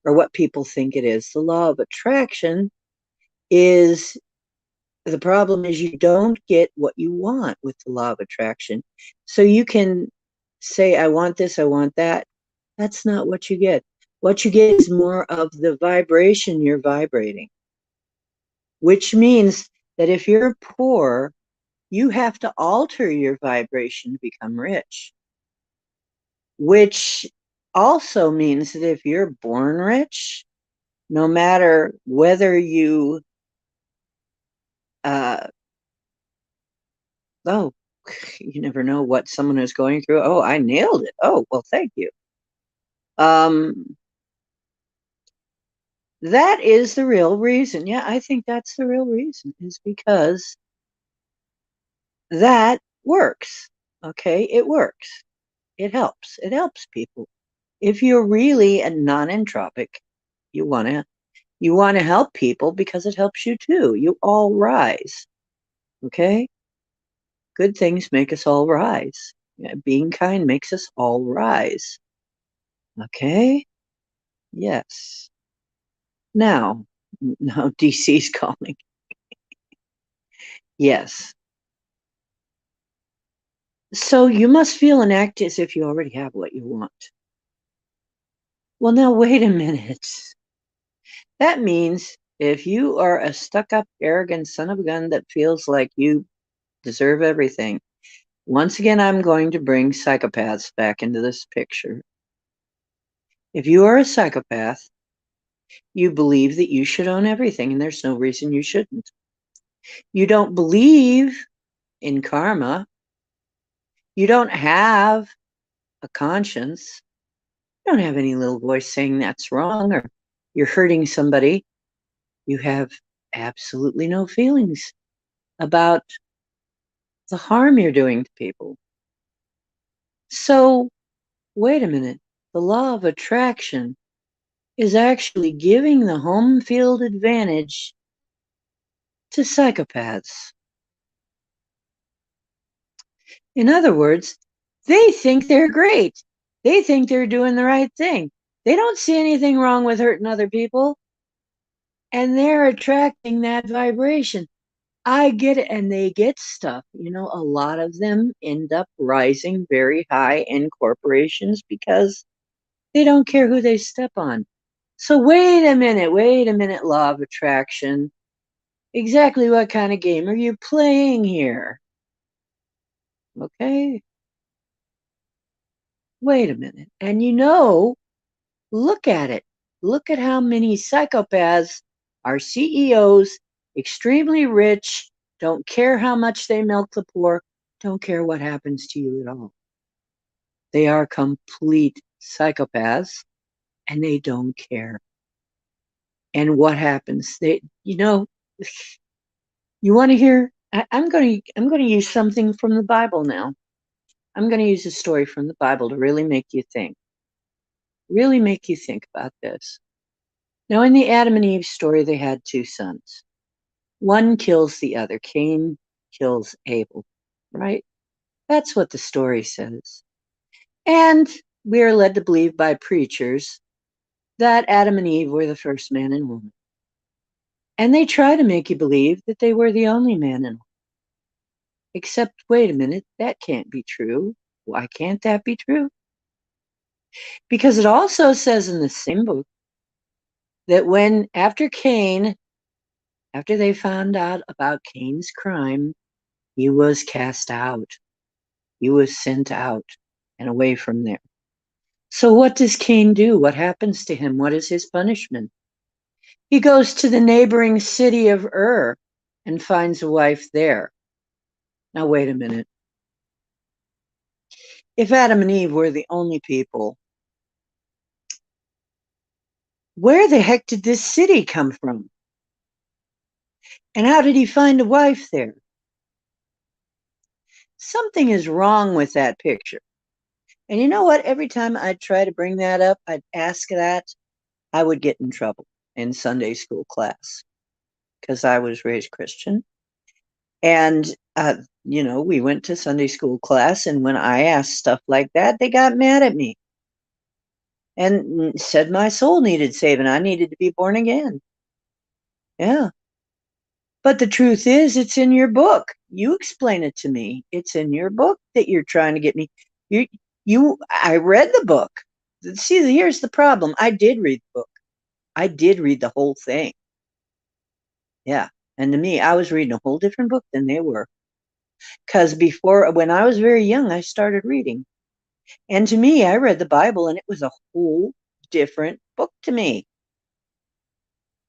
or what people think it is. The law of attraction is, the problem is you don't get what you want with the law of attraction. So you can say, I want this, I want that. That's not what you get. What you get is more of the vibration you're vibrating, which means that if you're poor, you have to alter your vibration to become rich, which also means that if you're born rich, no matter whether you, oh, you never know what someone is going through. Oh, I nailed it. Oh, well, thank you. That is the real reason. Yeah, I think that's the real reason, is because that works. Okay, it works. It helps. It helps people. If you're really a non-entropic, you want to help people because it helps you too. You all rise. Okay? Good things make us all rise. Yeah, being kind makes us all rise. Okay? Yes. Now DC's calling. Yes. So you must feel and act as if you already have what you want. Well, now wait a minute. That means if you are a stuck-up, arrogant son of a gun that feels like you deserve everything, once again, I'm going to bring psychopaths back into this picture. If you are a psychopath, you believe that you should own everything, and there's no reason you shouldn't. You don't believe in karma. You don't have a conscience. You don't have any little voice saying that's wrong or you're hurting somebody. You have absolutely no feelings about the harm you're doing to people. So, wait a minute. The law of attraction is actually giving the home field advantage to psychopaths. In other words, they think they're great. They think they're doing the right thing. They don't see anything wrong with hurting other people. And they're attracting that vibration. I get it. And they get stuff. You know, a lot of them end up rising very high in corporations because they don't care who they step on. So wait a minute, law of attraction. Exactly what kind of game are you playing here? Okay. Wait a minute. And you know, look at it. Look at how many psychopaths are CEOs, extremely rich, don't care how much they milk the poor, don't care what happens to you at all. They are complete psychopaths and they don't care. And what happens? You know, you want to hear? I'm going to use something from the Bible now. I'm going to use a story from the Bible to really make you think. Really make you think about this. Now, in the Adam and Eve story, they had two sons. One kills the other. Cain kills Abel, right? That's what the story says. And we are led to believe by preachers that Adam and Eve were the first man and woman. And they try to make you believe that they were the only man and woman. Except, wait a minute, that can't be true. Why can't that be true? Because it also says in the same book that after they found out about Cain's crime, he was cast out. He was sent out and away from there. So what does Cain do? What happens to him? What is his punishment? He goes to the neighboring city of Ur and finds a wife there. Now, wait a minute. If Adam and Eve were the only people, where the heck did this city come from? And how did he find a wife there? Something is wrong with that picture. And you know what? Every time I'd try to bring that up, I'd ask that, I would get in trouble in Sunday school class because I was raised Christian. And, you know, we went to Sunday school class, and when I asked stuff like that, they got mad at me and said my soul needed saving. I needed to be born again. Yeah. But the truth is, it's in your book. You explain it to me. It's in your book that you're trying to get me. I read the book. See, here's the problem. I did read the book. I did read the whole thing. Yeah. And to me, I was reading a whole different book than they were. Because when I was very young, I started reading. And to me, I read the Bible and it was a whole different book to me.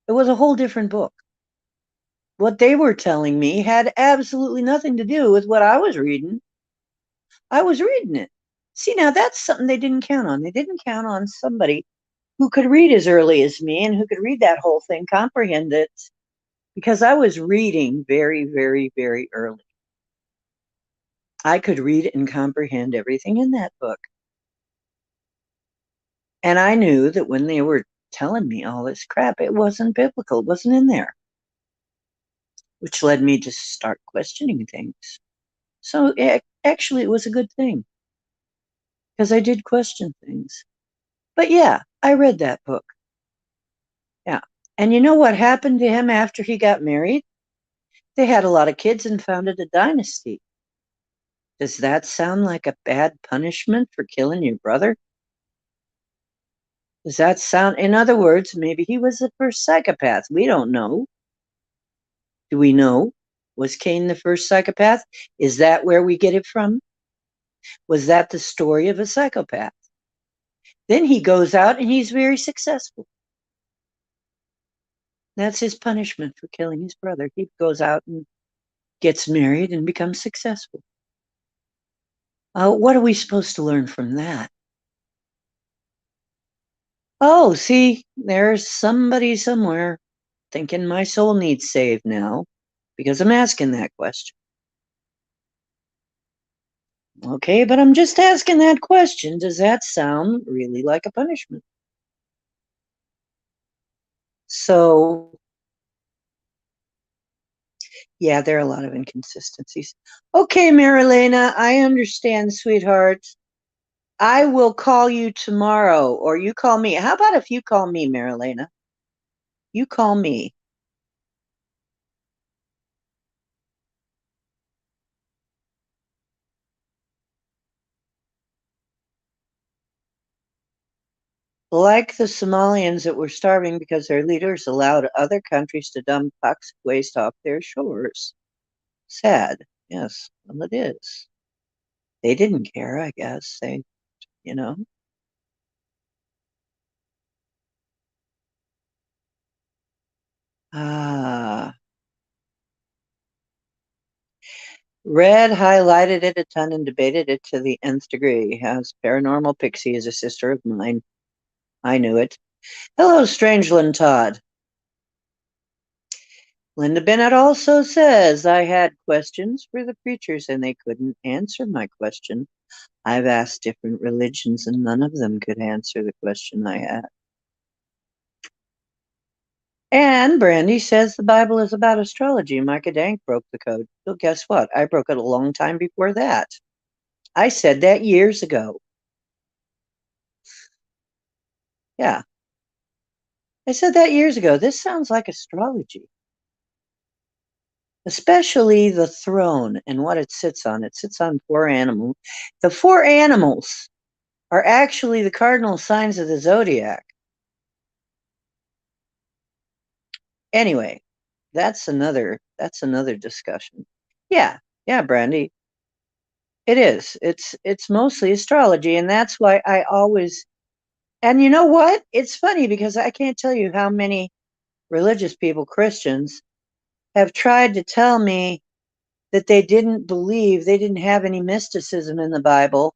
It was a whole different book. What they were telling me had absolutely nothing to do with what I was reading. I was reading it. See, now that's something they didn't count on. They didn't count on somebody who could read as early as me and who could read that whole thing, comprehend it, because I was reading very, very, very early. I could read and comprehend everything in that book. And I knew that when they were telling me all this crap, it wasn't biblical. It wasn't in there, which led me to start questioning things. So actually, it was a good thing because I did question things. But yeah, I read that book. Yeah. And you know what happened to him after he got married? They had a lot of kids and founded a dynasty. Does that sound like a bad punishment for killing your brother? Does that sound, in other words, maybe he was the first psychopath. We don't know. Do we know? Was Cain the first psychopath? Is that where we get it from? Was that the story of a psychopath? Then he goes out and he's very successful. That's his punishment for killing his brother. He goes out and gets married and becomes successful. What are we supposed to learn from that? Oh, see, there's somebody somewhere thinking my soul needs saved now because I'm asking that question. Okay, but I'm just asking that question. Does that sound really like a punishment? So, yeah, there are a lot of inconsistencies. Okay, Marilena, I understand, sweetheart. I will call you tomorrow, or you call me. How about if you call me, Marilena? You call me. Like the Somalians that were starving because their leaders allowed other countries to dump toxic waste off their shores. Sad. Yes, well, it is. They didn't care, I guess. You know. Ah. Red highlighted it a ton and debated it to the nth degree. As Paranormal Pixie is a sister of mine. I knew it. Hello, Strangeland Todd. Linda Bennett also says, I had questions for the preachers and they couldn't answer my question. I've asked different religions and none of them could answer the question I had. And Brandy says the Bible is about astrology. Micah Dank broke the code. Well, guess what? I broke it a long time before that. I said that years ago. Yeah. I said that years ago. This sounds like astrology. Especially the throne and what it sits on. It sits on 4 animals. The 4 animals are actually the cardinal signs of the zodiac. Anyway, that's another discussion. Yeah, Brandy. It is. It's mostly astrology, and that's why I always. And you know what? It's funny because I can't tell you how many religious people, Christians, have tried to tell me that they didn't believe, they didn't have any mysticism in the Bible,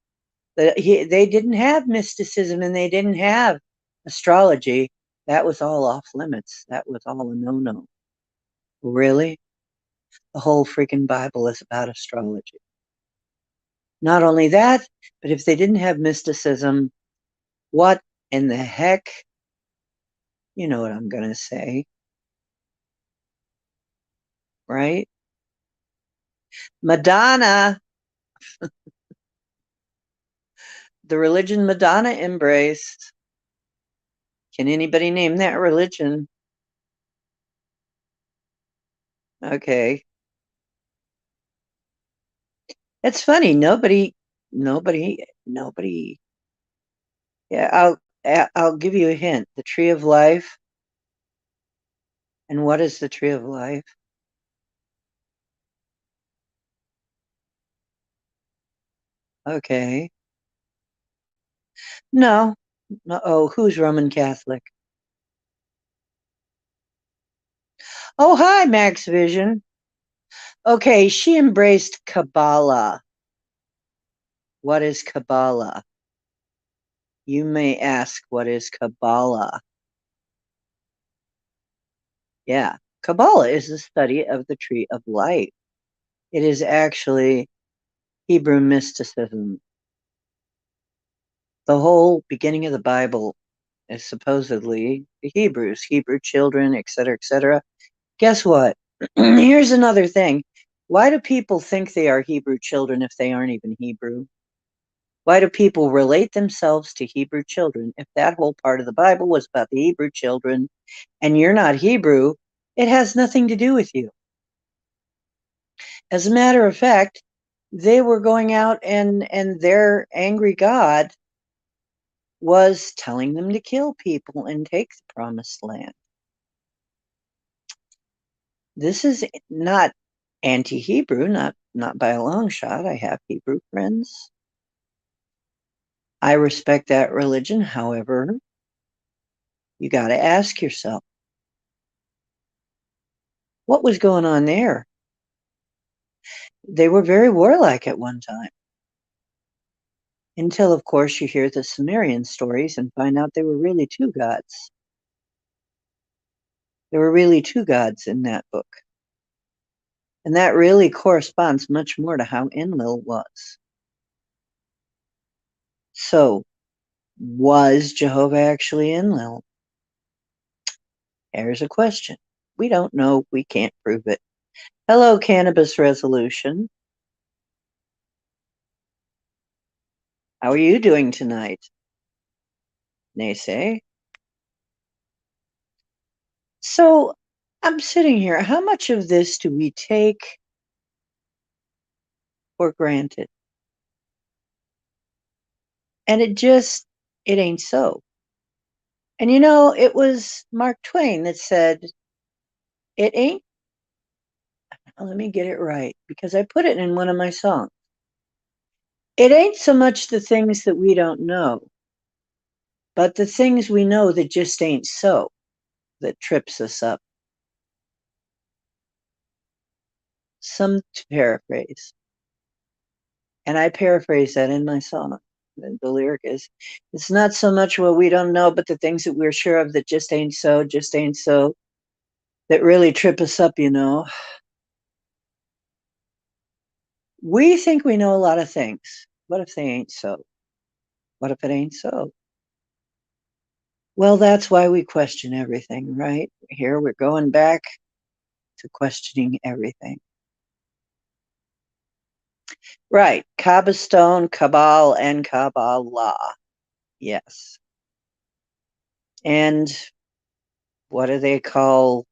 that they didn't have mysticism and they didn't have astrology. That was all off limits. That was all a no-no. Really? The whole freaking Bible is about astrology. Not only that, but if they didn't have mysticism, what in the heck? You know what I'm going to say, right? Madonna, the religion Madonna embraced. Can anybody name that religion? Okay. It's funny. Nobody. Yeah, I'll give you a hint. The tree of life. And what is the tree of life? Okay. No. Oh, who's Roman Catholic? Oh, hi, Max Vision. Okay, she embraced Kabbalah. What is Kabbalah? You may ask, what is Kabbalah? Yeah, Kabbalah is the study of the tree of life. It is actually Hebrew mysticism. The whole beginning of the Bible is supposedly the Hebrews, Hebrew children, etc., etc. Guess what? Here's another thing. Why do people think they are Hebrew children if they aren't even Hebrew? Why do people relate themselves to Hebrew children if that whole part of the Bible was about the Hebrew children and you're not Hebrew? It has nothing to do with you. As a matter of fact, they were going out and their angry God was telling them to kill people and take the promised land. This is not anti-Hebrew, not by a long shot. I have Hebrew friends. I respect that religion. However, you got to ask yourself, what was going on there? They were very warlike at one time. Until, of course, you hear the Sumerian stories and find out there were really 2 gods. There were really 2 gods in that book. And that really corresponds much more to how Enlil was. So, was Jehovah actually Enlil? There's a question. We don't know. We can't prove it. Hello, Cannabis Resolution. How are you doing tonight? Naysay. So, I'm sitting here. How much of this do we take for granted? And it ain't so. And you know, it was Mark Twain that said, it ain't, let me get it right, because I put it in one of my songs. It ain't so much the things that we don't know, but the things we know that just ain't so that trips us up. Some to paraphrase. And I paraphrase that in my song. The lyric is, it's not so much what we don't know, but the things that we're sure of that just ain't so, that really trip us up, you know. We think we know a lot of things. What if they ain't so? What if it ain't so? Well, that's why we question everything, right? Here we're going back to questioning everything. Right. Kaaba stone, Cabal, and Kabbalah. Yes. And what do they call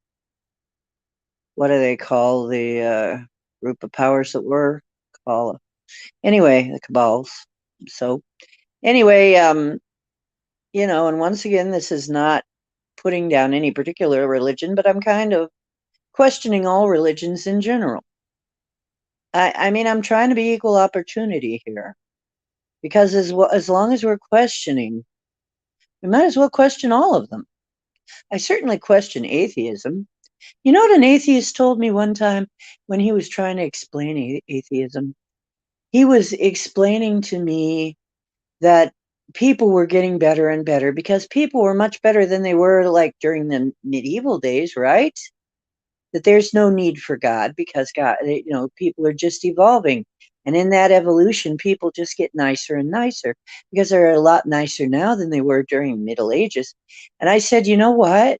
the group of powers that were Kabbalah? Anyway, the Cabals. So anyway, you know, and once again, this is not putting down any particular religion, but I'm kind of questioning all religions in general. I mean, I'm trying to be equal opportunity here, because as long as we're questioning, we might as well question all of them. I certainly question atheism. You know what an atheist told me one time when he was trying to explain atheism? He was explaining to me that people were getting better and better because people were much better than they were like during the medieval days, right? That there's no need for God because God, you know, people are just evolving. And in that evolution, people just get nicer and nicer because they're a lot nicer now than they were during Middle Ages. And I said, you know what?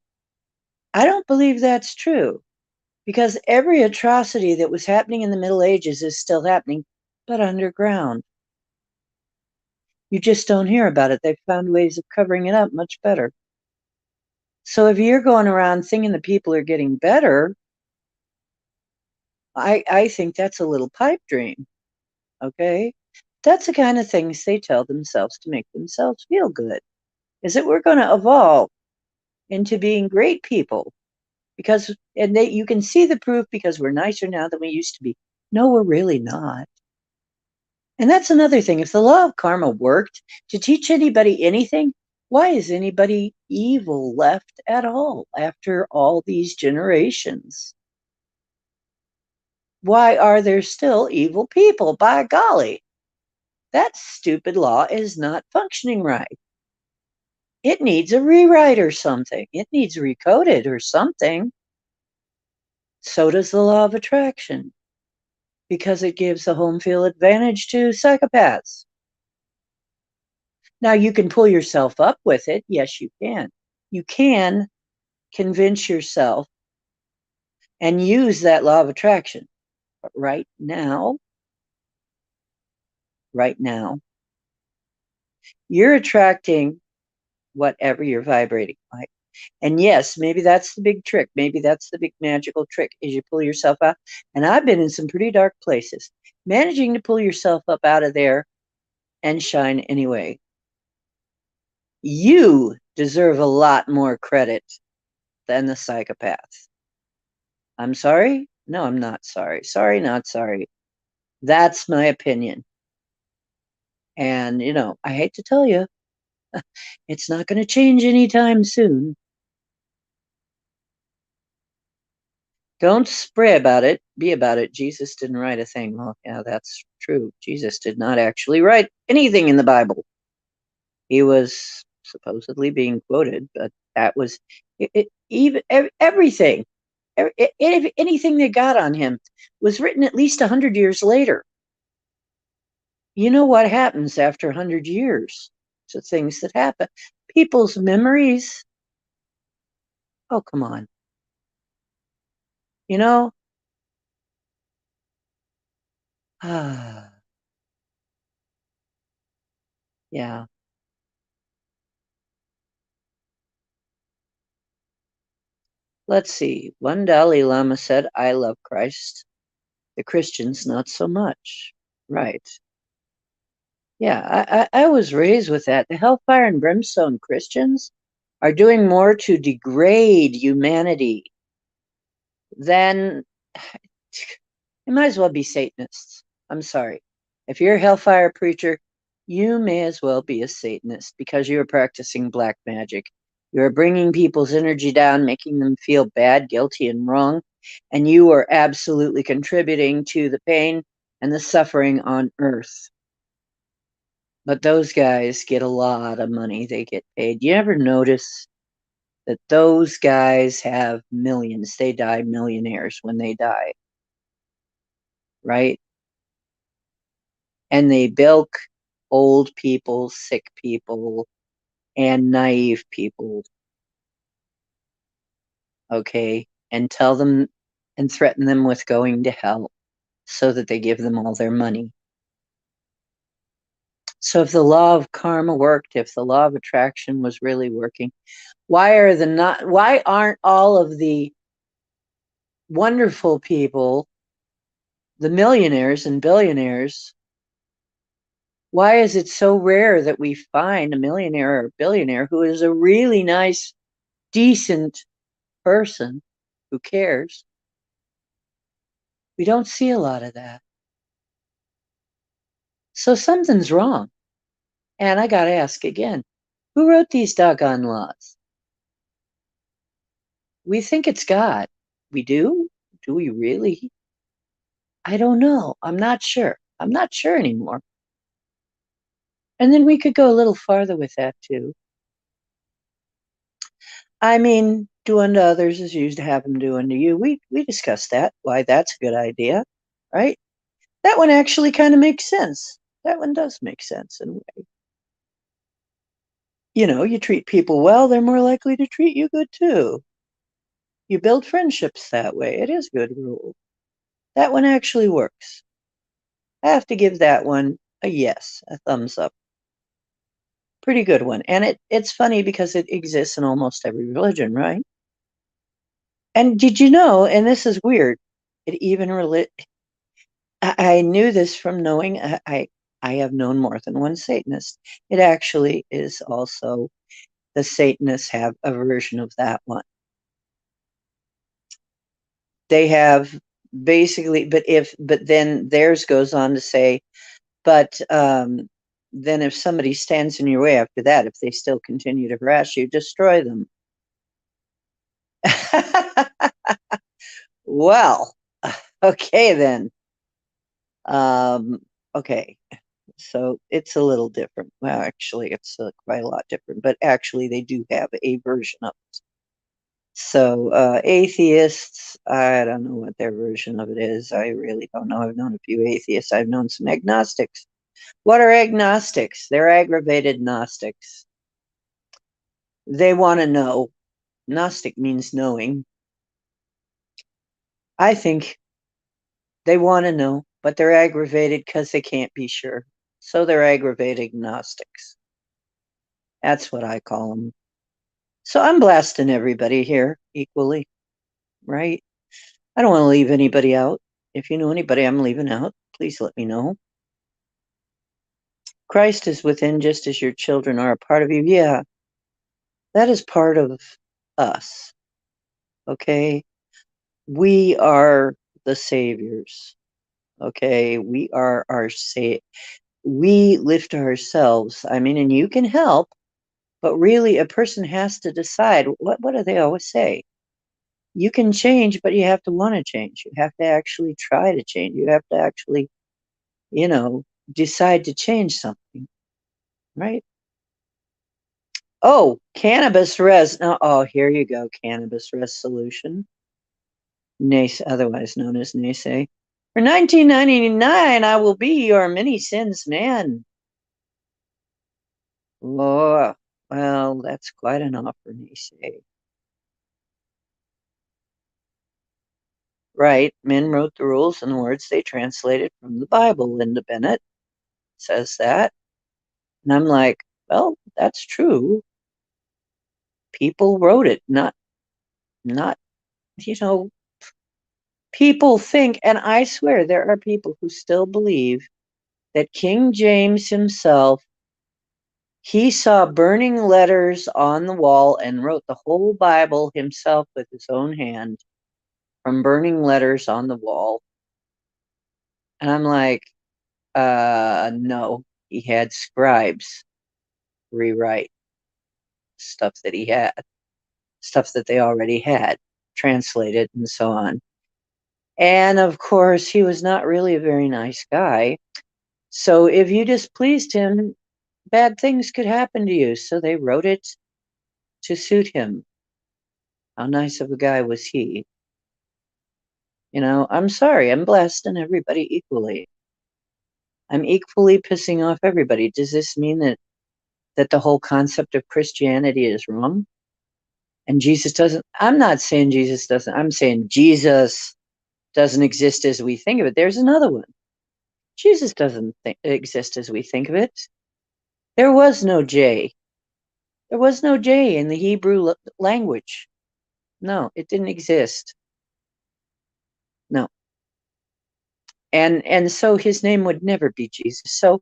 I don't believe that's true because every atrocity that was happening in the Middle Ages is still happening, but underground. You just don't hear about it. They've found ways of covering it up much better. So if you're going around thinking that people are getting better, I think that's a little pipe dream. Okay? That's the kind of things they tell themselves to make themselves feel good. Is that we're going to evolve into being great people because, and you can see the proof because we're nicer now than we used to be. No, we're really not. And that's another thing. If the law of karma worked to teach anybody anything, why is anybody evil left at all after all these generations? Why are there still evil people? By golly, that stupid law is not functioning right. It needs a rewrite or something. It needs recoded or something. So does the law of attraction, because it gives a home field advantage to psychopaths. Now, you can pull yourself up with it. Yes, you can. You can convince yourself and use that law of attraction. But right now, you're attracting whatever you're vibrating like. And yes, maybe that's the big trick. Maybe that's the big magical trick is you pull yourself out. And I've been in some pretty dark places. Managing to pull yourself up out of there and shine anyway. You deserve a lot more credit than the psychopath. I'm sorry? No, I'm not sorry. Sorry, not sorry. That's my opinion. And, you know, I hate to tell you, it's not going to change anytime soon. Don't spray about it, be about it. Jesus didn't write a thing. Well, yeah, that's true. Jesus did not actually write anything in the Bible. He was supposedly being quoted, but that was even everything. Anything that got on him was written at least 100 years later. You know what happens after 100 years to things that happen? People's memories. Oh, come on. You know? Yeah. Let's see. One Dalai Lama said, I love Christ. The Christians, not so much. Right. Yeah, I was raised with that. The hellfire and brimstone Christians, are doing more to degrade humanity than you might as well be Satanists. I'm sorry. If you're a hellfire preacher, you may as well be a Satanist because you are practicing black magic. You are bringing people's energy down, making them feel bad, guilty, and wrong, and you are absolutely contributing to the pain and the suffering on earth. But those guys get a lot of money. They get paid. You ever notice that those guys have millions? They die millionaires when they die, right? And they bilk old people, sick people, and naive people, okay? And tell them and threaten them with going to hell so that they give them all their money. So if the law of karma worked, if the law of attraction was really working, why aren't all of the wonderful people, the millionaires and billionaires, why is it so rare that we find a millionaire or a billionaire who is a really nice, decent person who cares? We don't see a lot of that. So something's wrong. And I got to ask again, who wrote these doggone laws? We think it's God. We do? Do we really? I don't know. I'm not sure. I'm not sure anymore. And then we could go a little farther with that too. I mean, do unto others as you have them do unto you. We discussed that, why that's a good idea, right? That one actually kind of makes sense. That one does make sense in a way. You know, you treat people well, they're more likely to treat you good too. You build friendships that way. It is a good rule. That one actually works. I have to give that one a yes, a thumbs up. Pretty good one. And it's funny because it exists in almost every religion, right? And did you know, and this is weird, it even I knew this from knowing I have known more than one Satanist. It actually is also the Satanists have a version of that one. They have basically, but then theirs goes on to say, but then if somebody stands in your way after that, if they still continue to harass you, destroy them. Well, okay then. Okay, so it's a little different. Well, actually, it's quite a lot different, but actually, they do have a version of it. So, atheists, I don't know what their version of it is. I really don't know. I've known a few atheists, I've known some agnostics. What are agnostics? They're aggravated Gnostics. They want to know. Gnostic means knowing. I think they want to know, but they're aggravated because they can't be sure. So they're aggravated Gnostics. That's what I call them. So I'm blasting everybody here equally, right? I don't want to leave anybody out. If you know anybody I'm leaving out, please let me know. Christ is within just as your children are a part of you. Yeah, that is part of us. Okay? We are the saviors. Okay? We are we lift ourselves. I mean, and you can help, but really a person has to decide. What do they always say? You can change, but you have to want to change. You have to actually try to change. You have to actually, you know, decide to change something, right? Oh, cannabis res. Oh, here you go. Cannabis resolution. Otherwise known as naysay. For 1999, I will be your many sins man. Oh, well, that's quite an offer, naysay. Right. Men wrote the rules and the words they translated from the Bible. Linda Bennett says that. And I'm like, well, that's true. People wrote it, not, you know, people think, and I swear there are people who still believe that King James himself, He saw burning letters on the wall and wrote the whole Bible himself with his own hand from burning letters on the wall. And I'm like, no, he had scribes rewrite stuff that he had, stuff that they already had translated and so on. And of course, he was not really a very nice guy. So if you displeased him, bad things could happen to you. So they wrote it to suit him. How nice of a guy was he? You know, I'm sorry, I'm blasting everybody equally. I'm equally pissing off everybody. Does this mean that the whole concept of Christianity is wrong? And Jesus doesn't, I'm not saying Jesus doesn't, I'm saying Jesus doesn't exist as we think of it. There's another one. Jesus doesn't exist as we think of it. There was no J. There was no J in the Hebrew language. No, it didn't exist. No. And so his name would never be Jesus. So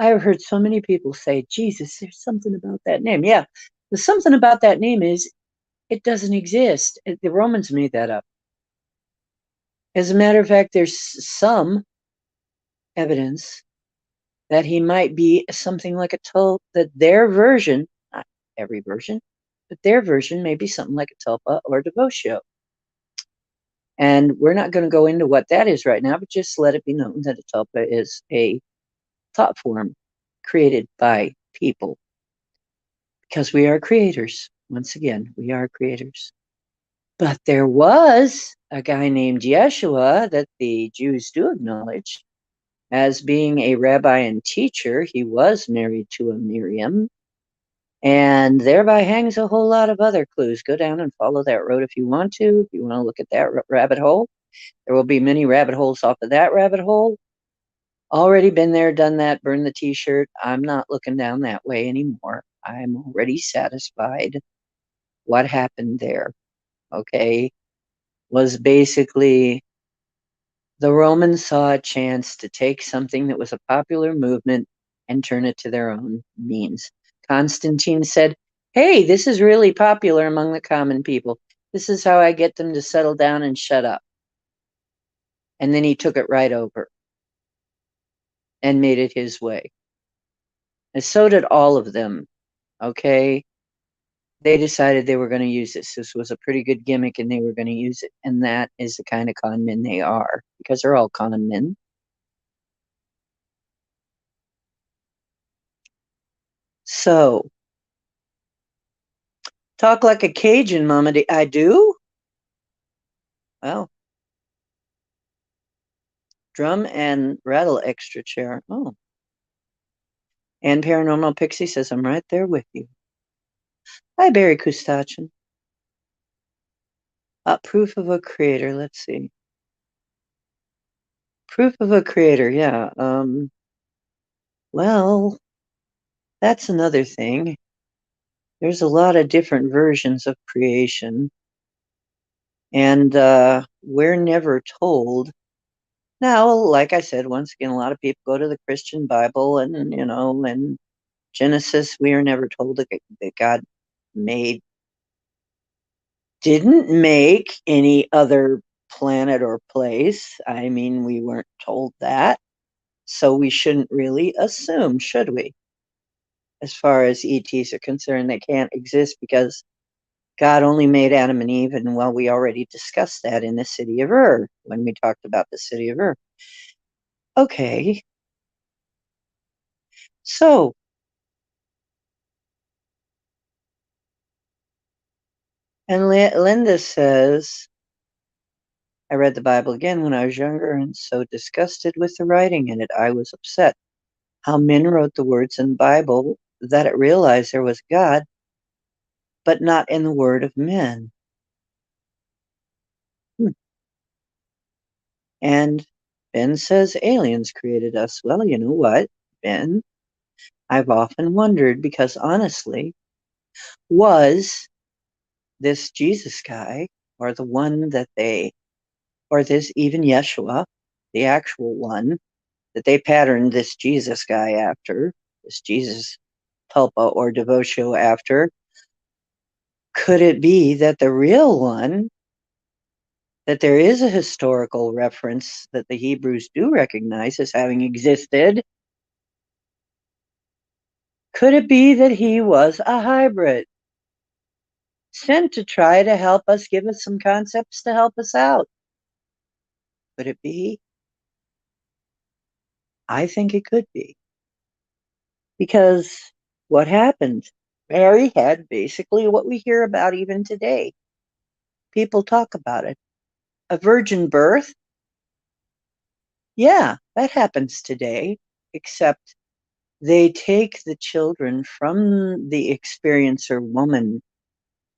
I've heard so many people say, Jesus, there's something about that name. Yeah, the something about that name is it doesn't exist. The Romans made that up. As a matter of fact, there's some evidence that he might be something like that their version, not every version, but their version may be something like a tulpa or a devotio. And we're not going to go into what that is right now, but just let it be known that a tulpa is a thought form created by people. Because we are creators. Once again, we are creators. But there was a guy named Yeshua that the Jews do acknowledge as being a rabbi and teacher. He was married to a Miriam, and thereby hangs a whole lot of other clues. Go down and follow that road if you want to. If you want to look at that rabbit hole, there will be many rabbit holes off of that rabbit hole. Already been there, done that, burned the t-shirt. I'm not looking down that way anymore. I'm already satisfied. What happened there, okay, was basically the Romans saw a chance to take something that was a popular movement and turn it to their own means. Constantine said, hey, this is really popular among the common people. This is how I get them to settle down and shut up. And then he took it right over and made it his way. And so did all of them, okay? They decided they were going to use this. This was a pretty good gimmick and they were going to use it. And that is the kind of con men they are, because they're all con men. So, talk like a Cajun, Mama. I do? Well, drum and rattle extra chair. Oh. And Paranormal Pixie says, I'm right there with you. Hi, Barry Kustachin. Proof of a creator. Let's see. Proof of a creator, yeah. Well, that's another thing. There's a lot of different versions of creation. And we're never told. Now, like I said, once again, a lot of people go to the Christian Bible and, you know, and Genesis, we are never told that God didn't make any other planet or place. I mean, we weren't told that. So we shouldn't really assume, should we? As far as ETs are concerned, they can't exist because God only made Adam and Eve, and well, we already discussed that in the city of Ur when we talked about the city of Ur. Okay. So, and Linda says, I read the Bible again when I was younger and so disgusted with the writing in it, I was upset. How men wrote the words in the Bible that it realized there was God, but not in the word of men. And Ben says aliens created us. Well, you know what, Ben? I've often wondered because honestly, was this Jesus guy or the one that or this even Yeshua, the actual one that they patterned this Jesus guy after, this Jesus tulpa or devotio after. Could it be that the real one, that there is a historical reference that the Hebrews do recognize as having existed? Could it be that he was a hybrid, sent to try to help us, give us some concepts to help us out? Could it be? I think it could be. Because what happened? Mary had basically what we hear about even today. People talk about it. A virgin birth? Yeah, that happens today, except they take the children from the experiencer woman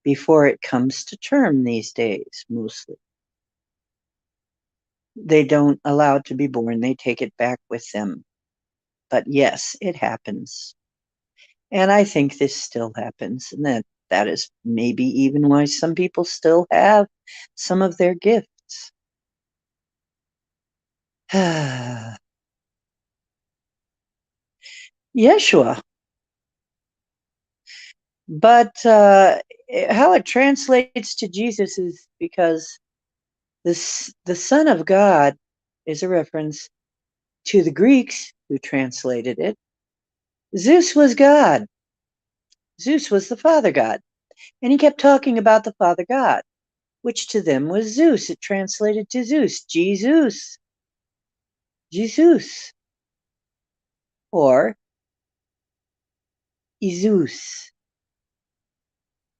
before it comes to term these days, mostly. They don't allow it to be born, they take it back with them. But yes, it happens. And I think this still happens, and that is maybe even why some people still have some of their gifts. Yeshua. But how it translates to Jesus is because the Son of God is a reference to the Greeks who translated it. Zeus was God. Zeus was the Father God. And he kept talking about the Father God, which to them was Zeus. It translated to Zeus, Jesus, Jesus, or Izus,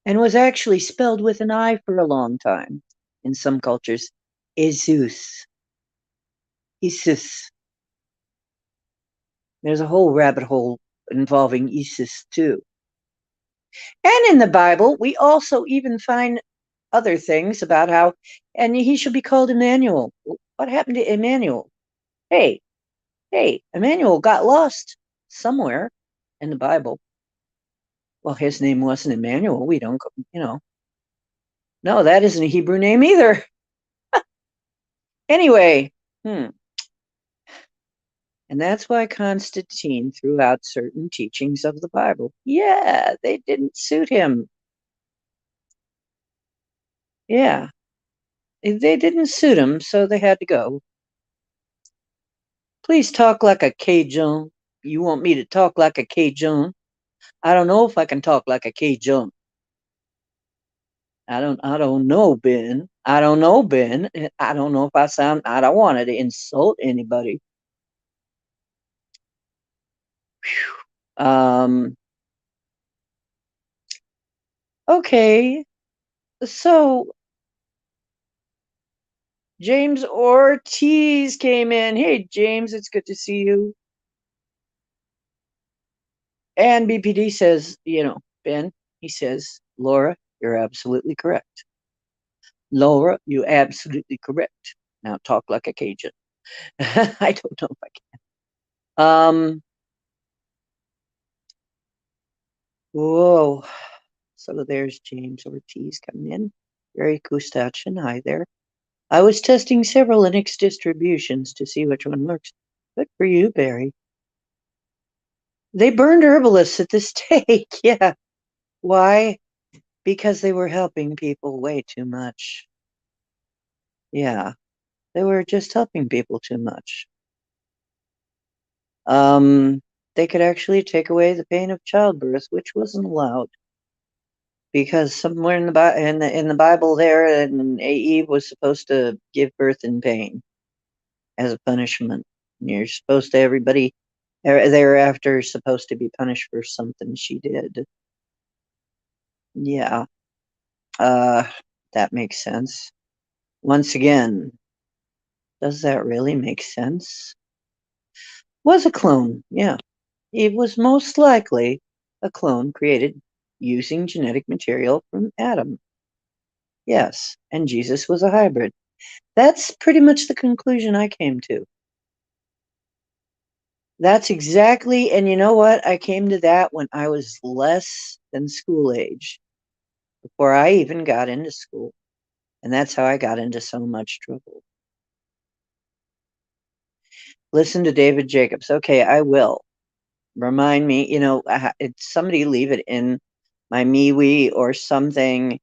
and was actually spelled with an I for a long time in some cultures. Izus, Isis. There's a whole rabbit hole involving Isis too. And in the Bible, we also even find other things about how, and he should be called Emmanuel. What happened to Emmanuel? Hey, Emmanuel got lost somewhere in the Bible. Well, his name wasn't Emmanuel. We don't, no, that isn't a Hebrew name either. Anyway, and that's why Constantine threw out certain teachings of the Bible. Yeah, they didn't suit him. Yeah, they didn't suit him, so they had to go. Please talk like a Cajun. You want me to talk like a Cajun? I don't know if I can talk like a Cajun. I don't know, Ben. I don't know, Ben. I don't know if I don't want to insult anybody. Okay. So James Ortiz came in. Hey, James, it's good to see you. And BPD says, Ben, he says, Laura, you're absolutely correct. Laura, you're absolutely correct. Now talk like a Cajun. I don't know if I can. Whoa. So there's James Ortiz coming in. Barry Kustachin, hi there. I was testing several Linux distributions to see which one works. Good for you, Barry. They burned herbalists at the stake. Yeah. Why? Because they were helping people way too much. Yeah. They were just helping people too much. They could actually take away the pain of childbirth, which wasn't allowed. Because somewhere in the Bible there, and Eve was supposed to give birth in pain as a punishment. And you're supposed to, everybody thereafter is supposed to be punished for something she did. Yeah. That makes sense. Once again, does that really make sense? Was a clone, yeah. It was most likely a clone created using genetic material from Adam. Yes, and Jesus was a hybrid. That's pretty much the conclusion I came to. That's exactly, and you know what? I came to that when I was less than school age, before I even got into school. And that's how I got into so much trouble. Listen to David Jacobs. Okay, I will. remind me, somebody leave it in my MeWe or something.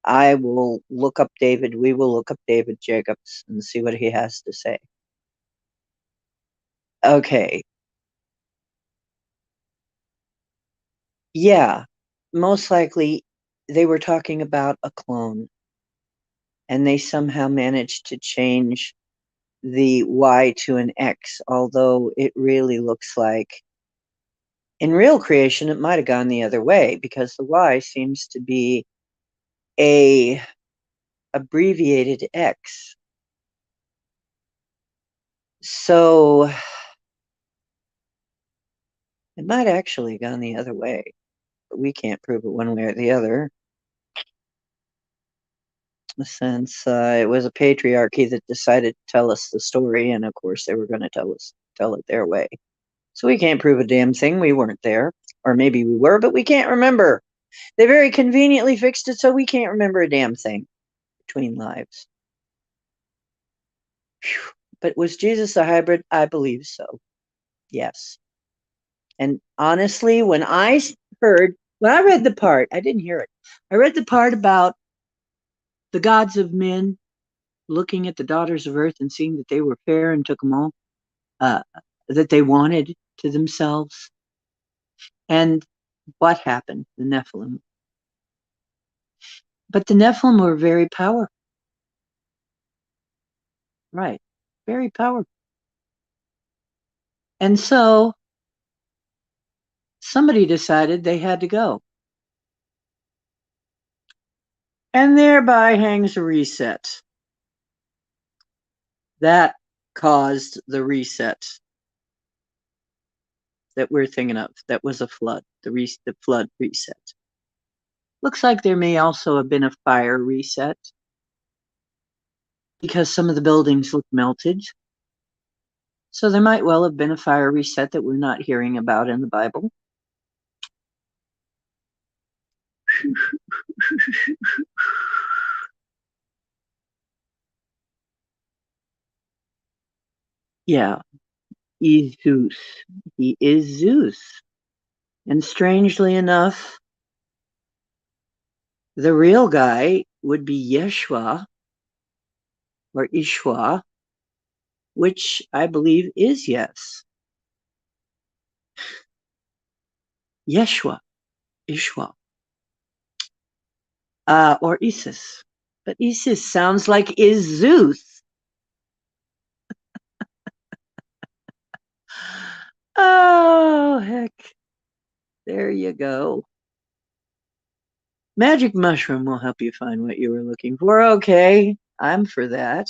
I will look up David. We will look up David Jacobs and see what he has to say. Okay. Yeah, most likely they were talking about a clone, and they somehow managed to change the Y to an X, although it really looks like in real creation it might have gone the other way, because the Y seems to be a abbreviated X. So it might actually have gone the other way, but we can't prove it one way or the other, since it was a patriarchy that decided to tell us the story, and of course they were going to tell it their way. So we can't prove a damn thing. We weren't there. Or maybe we were, but we can't remember. They very conveniently fixed it so we can't remember a damn thing between lives. Whew. But was Jesus a hybrid? I believe so. Yes. And honestly, when I read the part, I didn't hear it. I read the part about the gods of men looking at the daughters of earth and seeing that they were fair and took them all, uh, that they wanted to themselves. And what happened? The Nephilim. But the Nephilim were very powerful. Right. Very powerful. And so somebody decided they had to go. And thereby hangs a reset. That caused the reset that we're thinking of. That was a flood, the flood reset. Looks like there may also have been a fire reset, because some of the buildings look melted. So there might well have been a fire reset that we're not hearing about in the Bible. Yeah, he's Zeus. He is Zeus. And strangely enough, the real guy would be Yeshua or Ishwa, which I believe is yes. Yeshua, Ishwa, or Isis. But Isis sounds like is Zeus. Oh, heck. There you go. Magic mushroom will help you find what you were looking for. Okay, I'm for that.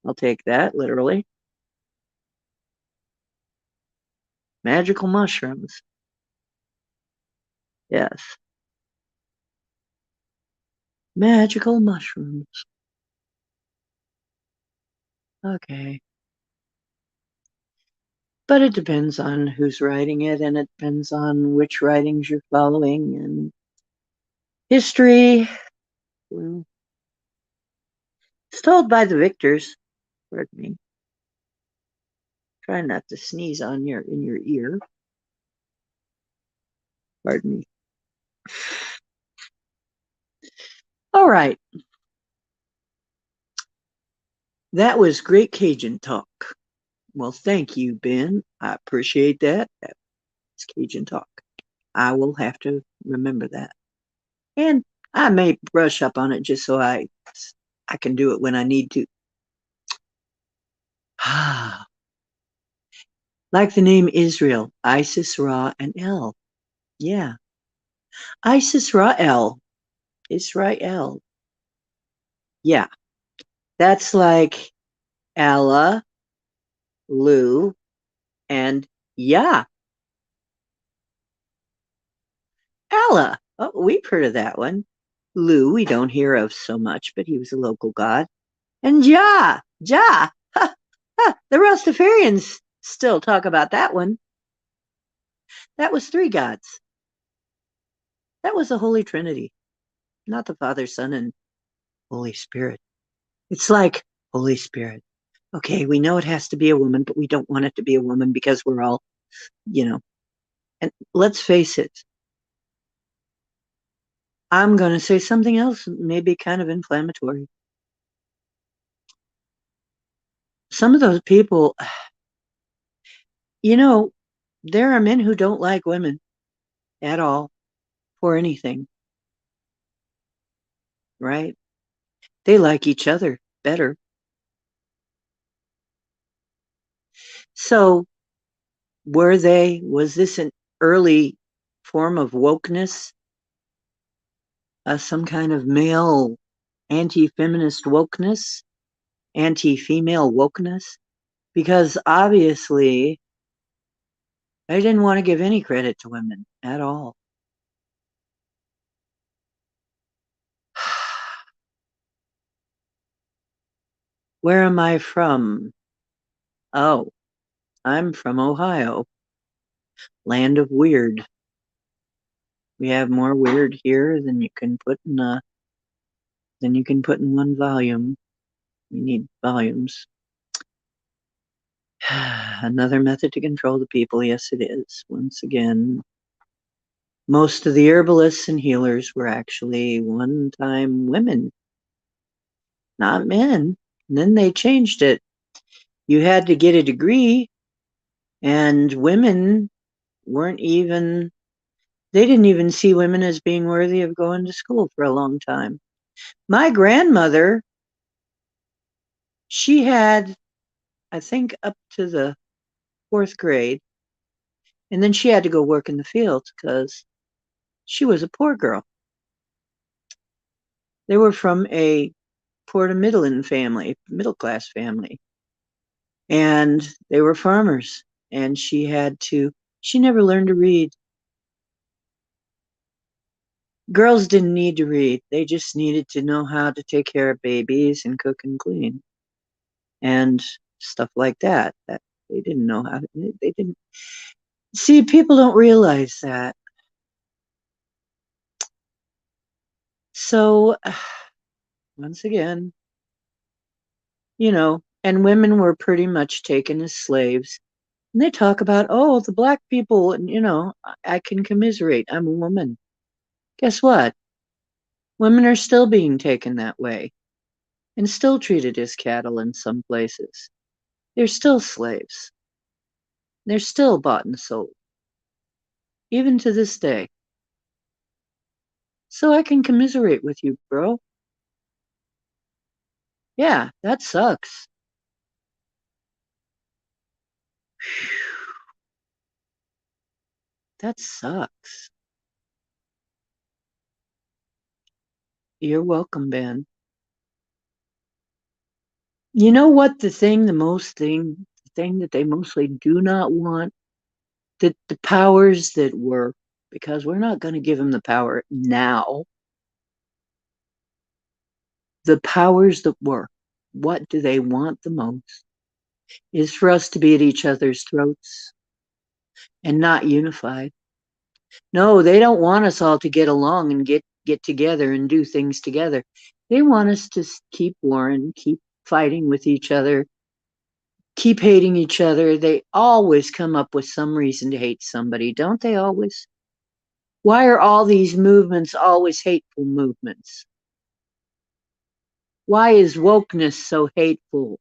I'll take that literally. Magical mushrooms. Yes. Magical mushrooms. Okay. But it depends on who's writing it, and it depends on which writings you're following, and history. Well, it's told by the victors. Pardon me. Try not to sneeze in your ear. Pardon me. All right. That was great Cajun talk. Well, thank you, Ben. I appreciate that. That's Cajun talk. I will have to remember that. And I may brush up on it just so I can do it when I need to. Like the name Israel, Isis, Ra, and El. Yeah. Isis, Ra, El. Israel. Yeah. That's like Allah, Lu, and Yah. Allah. Oh, we've heard of that one. Lu, we don't hear of so much, but he was a local god. And Jah. Jah. Ha, ha. The Rastafarians still talk about that one. That was three gods. That was the Holy Trinity, not the Father, Son, and Holy Spirit. It's like Holy Spirit. Okay, we know it has to be a woman, but we don't want it to be a woman because we're all you know, and let's face it, I'm going to say something else, maybe kind of inflammatory. Some of those people, you know, there are men who don't like women at all for anything, right? They like each other better. So, was this an early form of wokeness? Some kind of male anti-feminist wokeness? Anti-female wokeness? Because obviously, I didn't want to give any credit to women at all. Where am I from? Oh, I'm from Ohio, land of weird. We have more weird here than you can put in one volume. You need volumes. Another method to control the people. Yes, it is. Once again, most of the herbalists and healers were actually one-time women, not men. And then they changed it. You had to get a degree, and women weren't even, they didn't even see women as being worthy of going to school for a long time. My grandmother, she had, I think, up to the fourth grade, and then she had to go work in the fields because she was a poor girl. They were from a poor to middle class family, and they were farmers. And she never learned to read. Girls didn't need to read. They just needed to know how to take care of babies and cook and clean and stuff like that. That they didn't know how to, they didn't see, people don't realize that. So once again, and women were pretty much taken as slaves. And they talk about, oh, the black people, and I can commiserate. I'm a woman. Guess what? Women are still being taken that way and still treated as cattle in some places. They're still slaves. They're still bought and sold, even to this day. So I can commiserate with you, bro. Yeah, that sucks. That sucks. You're welcome, Ben. You know what the thing that they mostly do not want? The powers that were, because we're not going to give them the power now. The powers that were, what do they want the most? Is for us to be at each other's throats and not unified. No, they don't want us all to get along and get together and do things together. They want us to keep warring, keep fighting with each other, keep hating each other. They always come up with some reason to hate somebody, don't they always? Why are all these movements always hateful movements? Why is wokeness so hateful?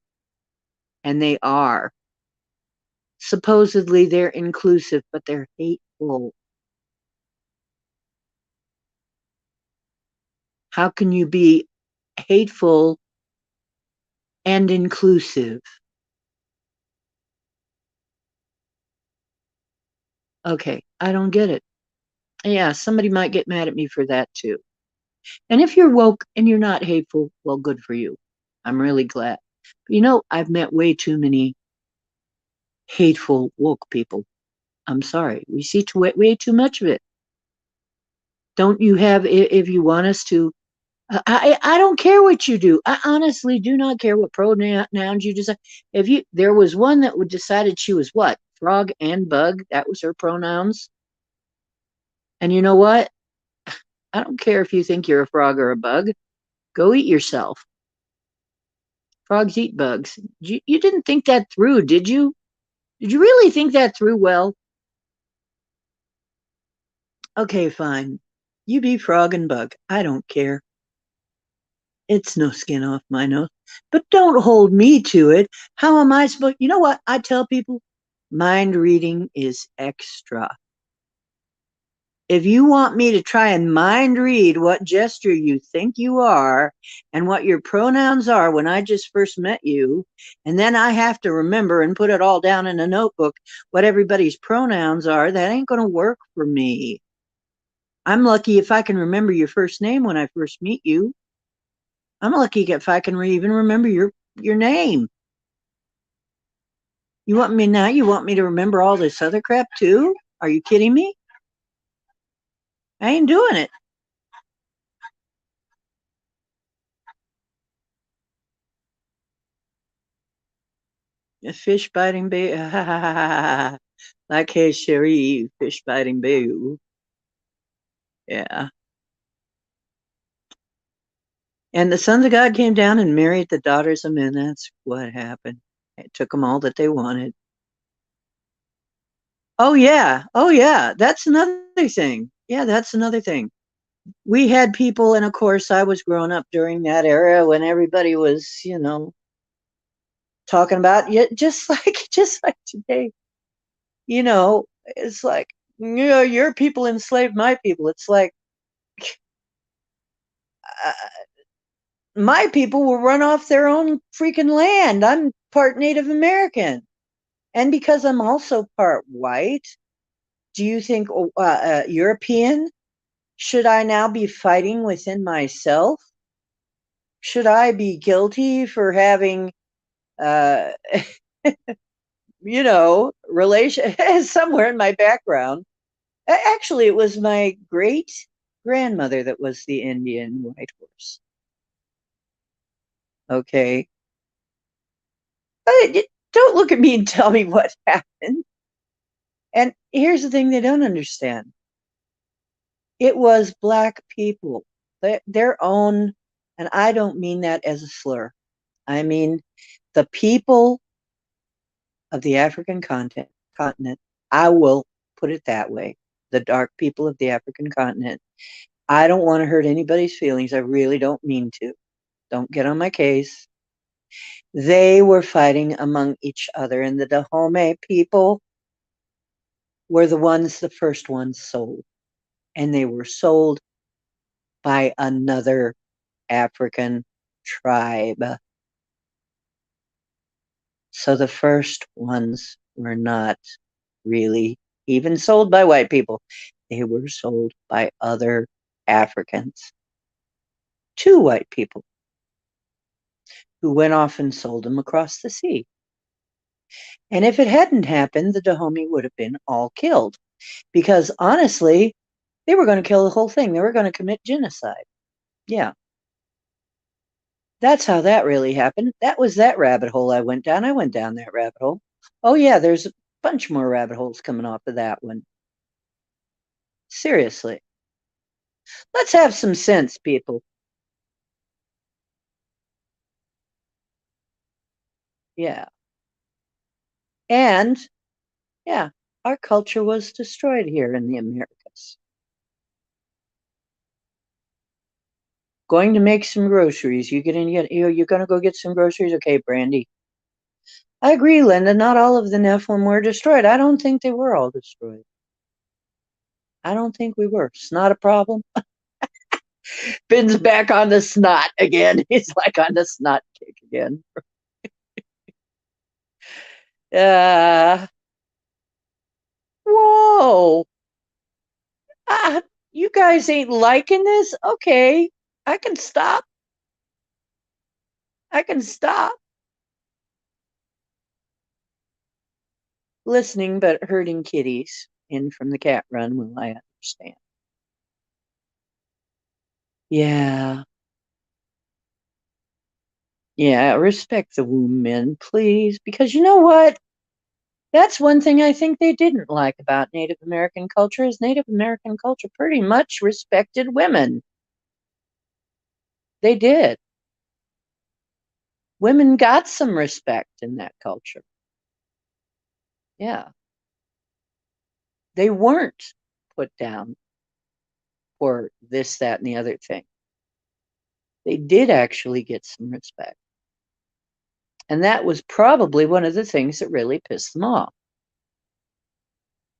And they are. Supposedly they're inclusive, but they're hateful. How can you be hateful and inclusive? Okay, I don't get it. Yeah, somebody might get mad at me for that too. And if you're woke and you're not hateful, well, good for you. I'm really glad. But I've met way too many hateful woke people. I'm sorry. We see way too much of it. Don't you have, if you want us to, I don't care what you do. I honestly do not care what pronouns you decide. There was one that would decided she was what? Frog and bug. That was her pronouns. And you know what? I don't care if you think you're a frog or a bug. Go eat yourself. Frogs eat bugs. You didn't think that through, did you? Did you really think that through well? Okay, fine. You be frog and bug. I don't care. It's no skin off my nose. But don't hold me to it. How am I supposed? You know what? I tell people mind reading is extra. If you want me to try and mind read what gesture you think you are and what your pronouns are when I just first met you, and then I have to remember and put it all down in a notebook what everybody's pronouns are, that ain't going to work for me. I'm lucky if I can remember your first name when I first meet you. I'm lucky if I can even remember your name. You want me now? You want me to remember all this other crap too? Are you kidding me? I ain't doing it. A fish biting baby. Like, hey, Sherry, fish biting baby. Yeah. And the sons of God came down and married the daughters of men. That's what happened. It took them all that they wanted. Oh, yeah. Oh, yeah. That's another thing. Yeah, that's another thing. We had people, and of course, I was growing up during that era when everybody was, talking about it, just like today. It's like, your people enslaved my people. It's like, uh, my people will run off their own freaking land. I'm part Native American. And because I'm also part white, do you think European? Should I now be fighting within myself? Should I be guilty for having, uh, relation somewhere in my background? Actually, it was my great grandmother that was the Indian white horse. Okay. Don't look at me and tell me what happened. And here's the thing they don't understand. It was Black people, their own, and I don't mean that as a slur. I mean the people of the African continent. I will put it that way. The dark people of the African continent. I don't want to hurt anybody's feelings. I really don't mean to. Don't get on my case. They were fighting among each other, and the Dahomey people were the first ones sold. And they were sold by another African tribe. So the first ones were not really even sold by white people. They were sold by other Africans to white people who went off and sold them across the sea. And if it hadn't happened, the Dahomey would have been all killed because honestly, they were going to kill the whole thing. They were going to commit genocide. Yeah. That's how that really happened. That was that rabbit hole I went down. I went down that rabbit hole. Oh, yeah, there's a bunch more rabbit holes coming off of that one. Seriously. Let's have some sense, people. Yeah. And, yeah, our culture was destroyed here in the Americas. Going to make some groceries. You're going to go get some groceries? Okay, Brandy. I agree, Linda. Not all of the Nephilim were destroyed. I don't think they were all destroyed. I don't think we were. Snot a problem. Finn's back on the snot again. He's like on the snot kick again. Uh, whoa. Ah, you guys ain't liking this? Okay. I can stop. I can stop listening, but herding kitties in from the cat run. Well, I understand. Yeah. Yeah. Respect the womb men, please. Because you know what? That's one thing I think they didn't like about Native American culture is Native American culture pretty much respected women. They did. Women got some respect in that culture. Yeah. They weren't put down for this, that, and the other thing. They did actually get some respect. And that was probably one of the things that really pissed them off.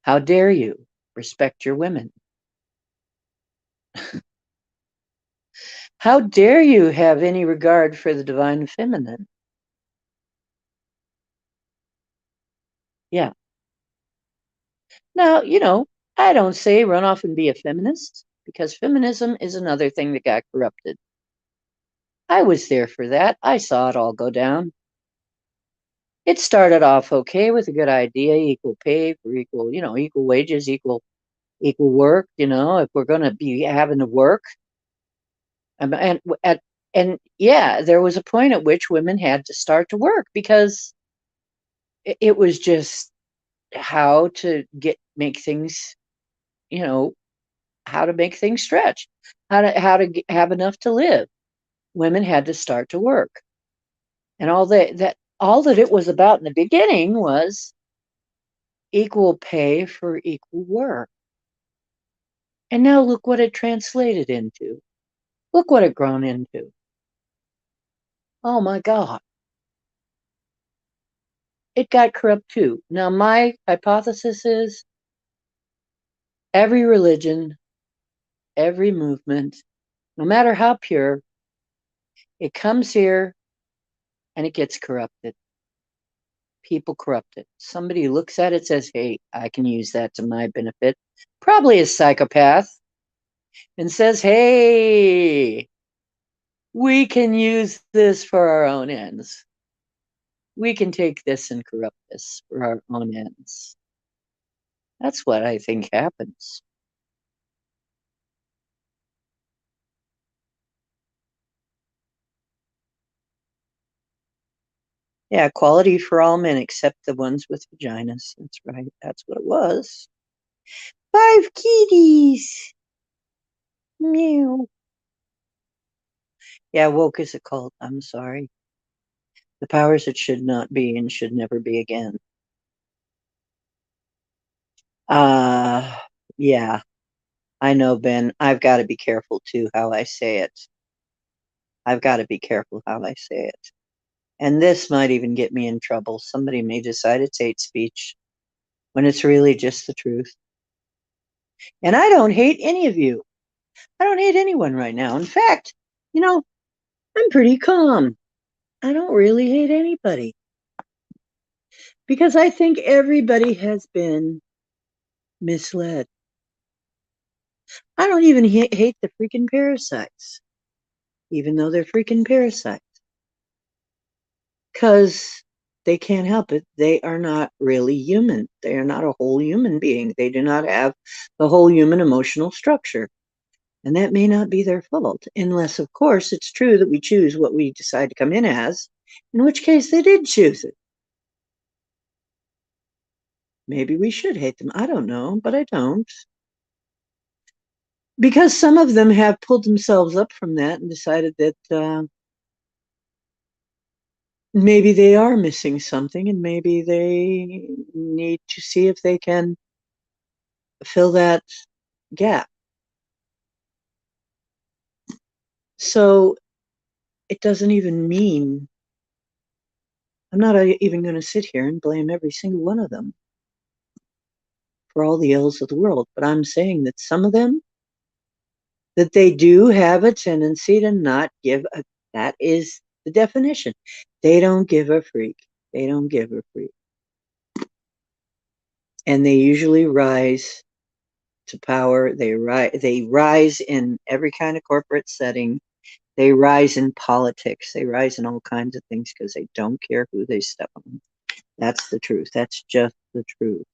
How dare you respect your women? How dare you have any regard for the divine feminine? Yeah. Now, I don't say run off and be a feminist, because feminism is another thing that got corrupted. I was there for that. I saw it all go down. It started off okay with a good idea, equal pay for equal, equal wages, equal work, if we're going to be having to work. And yeah, there was a point at which women had to start to work, because it was just how to make things, how to make things stretch, how to have enough to live. Women had to start to work. And all that it was about in the beginning was equal pay for equal work. And now look what it translated into. Look what it grown into. Oh my God. It got corrupt too. Now, my hypothesis is every religion, every movement, no matter how pure, it comes here and it gets corrupted. People corrupt it. Somebody looks at it, says, hey, I can use that to my benefit. Probably a psychopath, and says, hey, we can use this for our own ends. We can take this and corrupt this for our own ends. That's what I think happens. Yeah, equality for all men except the ones with vaginas. That's right. That's what it was. 5 kitties. Meow. Yeah, woke is a cult. I'm sorry. The powers that should not be and should never be again. Uh, yeah, I know, Ben. I've got to be careful too how I say it. I've got to be careful how I say it. And this might even get me in trouble. Somebody may decide it's hate speech when it's really just the truth. And I don't hate any of you. I don't hate anyone right now. In fact, I'm pretty calm. I don't really hate anybody, because I think everybody has been misled. I don't even hate the freaking parasites, even though they're freaking parasites, because they can't help it. They are not really human. They are not a whole human being. They do not have the whole human emotional structure. And that may not be their fault, unless, of course, it's true that we choose what we decide to come in as, in which case they did choose it. Maybe we should hate them. I don't know, but I don't. Because some of them have pulled themselves up from that and decided that maybe they are missing something, and maybe they need to see if they can fill that gap. So it doesn't even mean, I'm not even going to sit here and blame every single one of them for all the ills of the world, but I'm saying that some of them, that they do have a tendency to not give a, that is the definition. They don't give a freak. They don't give a freak. And they usually rise to power. They rise in every kind of corporate setting. They rise in politics. They rise in all kinds of things because they don't care who they step on. That's the truth. That's just the truth.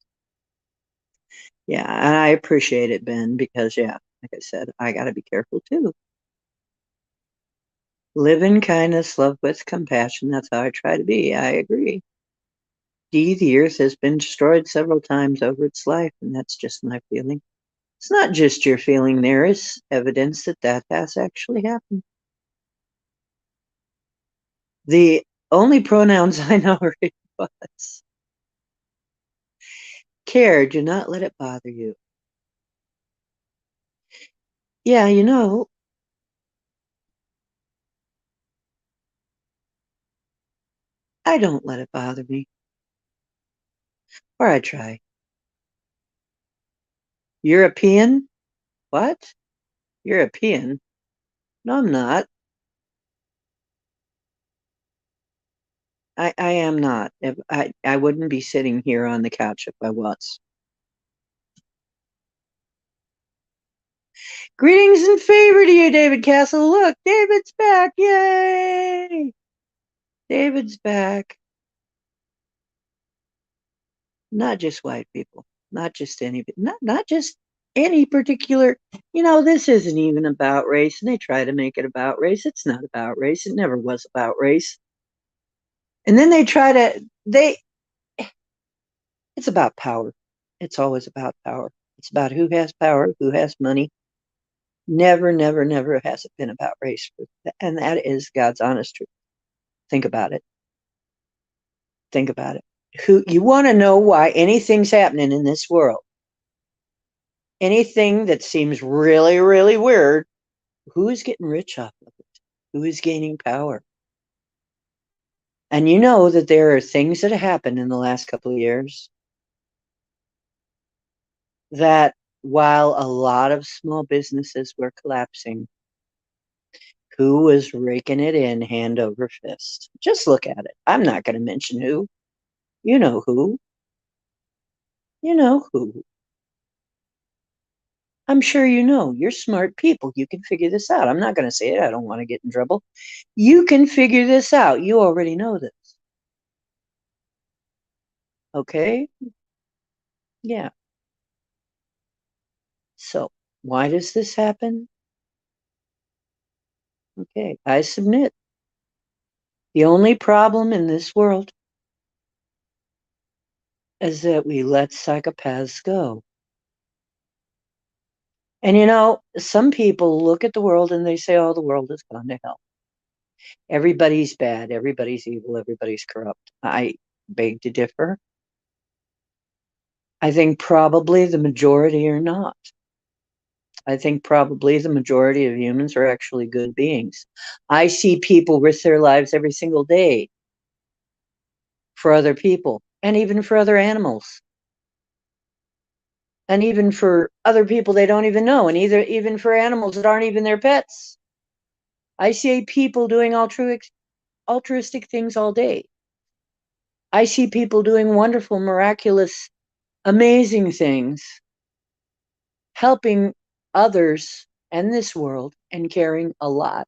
Yeah, and I appreciate it, Ben, because yeah, like I said, I got to be careful too. Live in kindness, love with compassion. That's how I try to be. I agree. The earth has been destroyed several times over its life, and that's just my feeling. It's not just your feeling. There is evidence that that has actually happened. The only pronouns I know are it was. Care, do not let it bother you. Yeah, you know, I don't let it bother me. Or I try. European? What? European? No, I'm not. I am not. I wouldn't be sitting here on the couch if I was. Greetings and favor to you, David Castle. Look, David's back. Yay! David's back. Not just white people, not just not just any particular, this isn't even about race, and they try to make it about race. It's not about race. It never was about race. And then it's about power. It's always about power. It's about who has power, who has money. Never, never, never has it been about race. And that is God's honest truth. Think about it. Think about it. Who you want to know why anything's happening in this world? Anything that seems really, really weird, who is getting rich off of it? Who is gaining power? And you know that there are things that have happened in the last couple of years that while a lot of small businesses were collapsing, who was raking it in hand over fist? Just look at it. I'm not going to mention who. You know who. You know who. I'm sure you know. You're smart people. You can figure this out. I'm not going to say it. I don't want to get in trouble. You can figure this out. You already know this. Okay? Yeah. So, why does this happen? Okay, I submit. The only problem in this world is that we let psychopaths go. And some people look at the world and they say, oh, the world has gone to hell. Everybody's bad, everybody's evil, everybody's corrupt. I beg to differ. I think probably the majority are not. I think probably the majority of humans are actually good beings. I see people risk their lives every single day for other people and even for other animals. And even for other people they don't even know, and even for animals that aren't even their pets. I see people doing altruistic things all day. I see people doing wonderful, miraculous, amazing things, helping others and this world and caring a lot.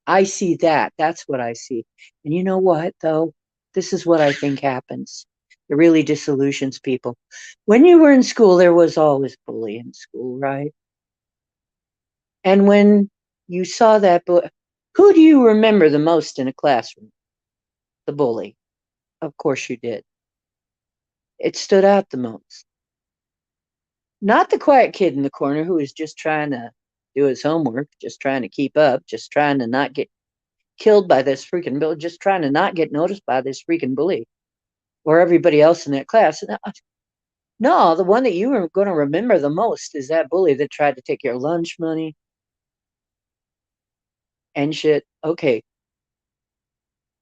I see that. That's what I see. And you know what, though? This is what I think happens. It really disillusions people. When you were in school, there was always bully in school, right? And when you saw that, who do you remember the most in a classroom? The bully. Of course you did. It stood out the most. Not the quiet kid in the corner who was just trying to do his homework, just trying to keep up, just trying to not get killed by this freaking bully, just trying to not get noticed by this freaking bully or everybody else in that class. No, the one that you are going to remember the most is that bully that tried to take your lunch money and shit. Okay,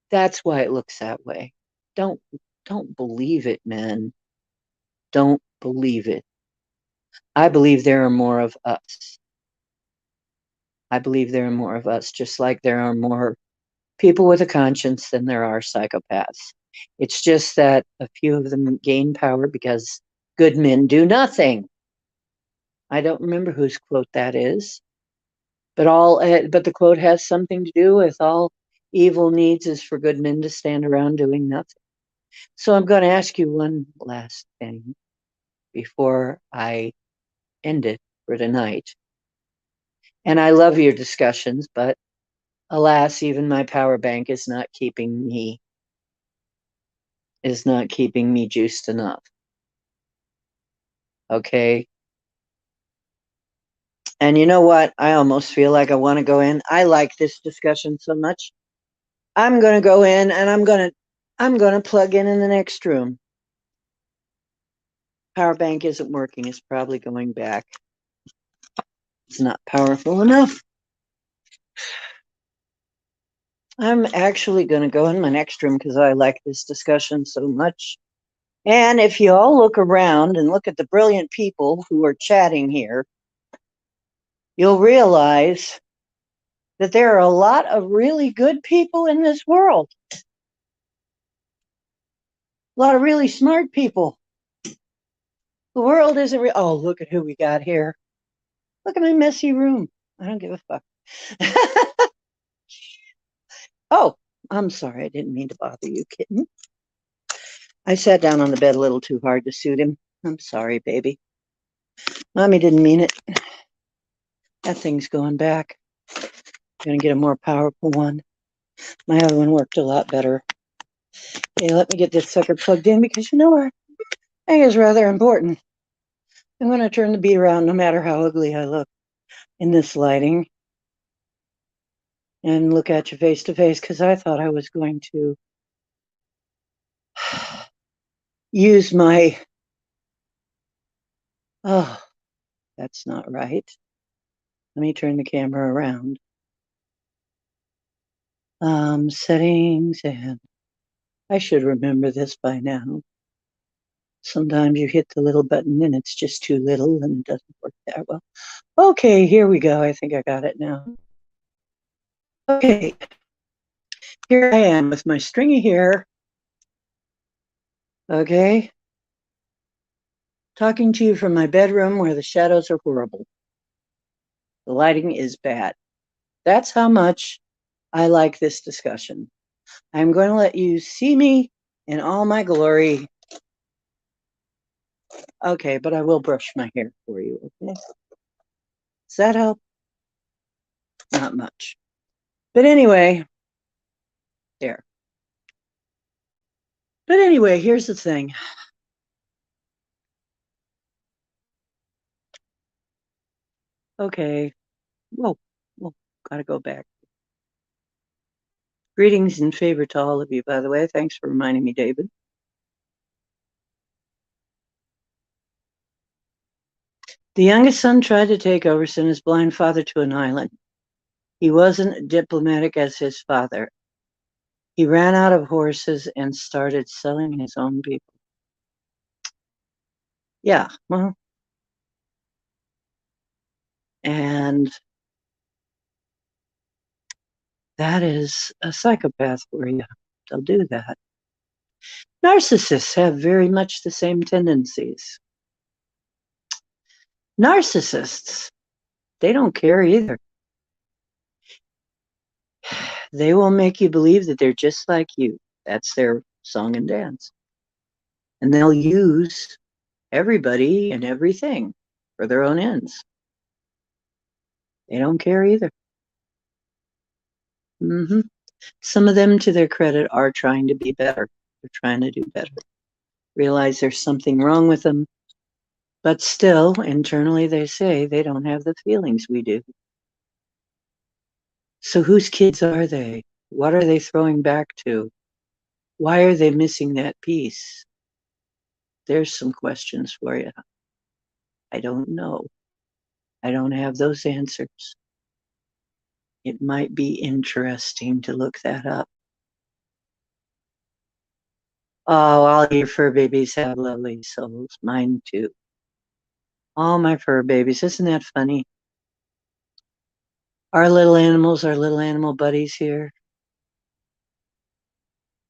that's why it looks that way. Don't believe it, man. Don't believe it. I believe there are more of us. I believe there are more of us, just like there are more people with a conscience than there are psychopaths. It's just that a few of them gain power because good men do nothing. I don't remember whose quote that is, but the quote has something to do with all evil needs is for good men to stand around doing nothing. So I'm going to ask you one last thing before I end it for tonight. And I love your discussions, but alas, even my power bank is not keeping me juiced enough. Okay. And you know what? I almost feel like I want to go in. I like this discussion so much. I'm going to go in and I'm going to plug in the next room. Power bank isn't working. It's probably going back. It's not powerful enough. I'm actually going to go in my next room because I like this discussion so much. And if you all look around and look at the brilliant people who are chatting here, you'll realize that there are a lot of really good people in this world. A lot of really smart people. The world isn't real. Oh, look at who we got here. Look at my messy room. I don't give a fuck. Oh, I'm sorry. I didn't mean to bother you, kitten. I sat down on the bed a little too hard to suit him. I'm sorry, baby. Mommy didn't mean it. That thing's going back. I'm going to get a more powerful one. My other one worked a lot better. Hey, let me get this sucker plugged in because you know our thing is rather important. I'm going to turn the beat around no matter how ugly I look in this lighting and look at you face to face because I thought I was going to use my, oh, that's not right. Let me turn the camera around. Settings, and I should remember this by now. Sometimes you hit the little button and it's just too little and it doesn't work that well. Okay, here we go. I think I got it now. Okay, here I am with my stringy hair. Okay, talking to you from my bedroom where the shadows are horrible. The lighting is bad. That's how much I like this discussion. I'm going to let you see me in all my glory. Okay, but I will brush my hair for you, okay? Does that help? Not much. But anyway, there. But anyway, here's the thing. Okay. Whoa, gotta go back. Greetings and favor to all of you, by the way. Thanks for reminding me, David. The youngest son tried to take over, send his blind father to an island. He wasn't diplomatic as his father. He ran out of horses and started selling his own people. Yeah, well, and that is a psychopath for you. They'll do that. Narcissists have very much the same tendencies. Narcissists, they don't care either. They will make you believe that they're just like you. That's their song and dance. And they'll use everybody and everything for their own ends. They don't care either. Some of them, to their credit, are trying to be better. They're trying to do better. Realize there's something wrong with them. But still, internally, they say they don't have the feelings we do. So whose kids are they? What are they throwing back to? Why are they missing that piece? There's some questions for you. I don't know. I don't have those answers. It might be interesting to look that up. Oh, all your fur babies have lovely souls. Mine too. All my fur babies. Isn't that funny? Our little animals, our little animal buddies here.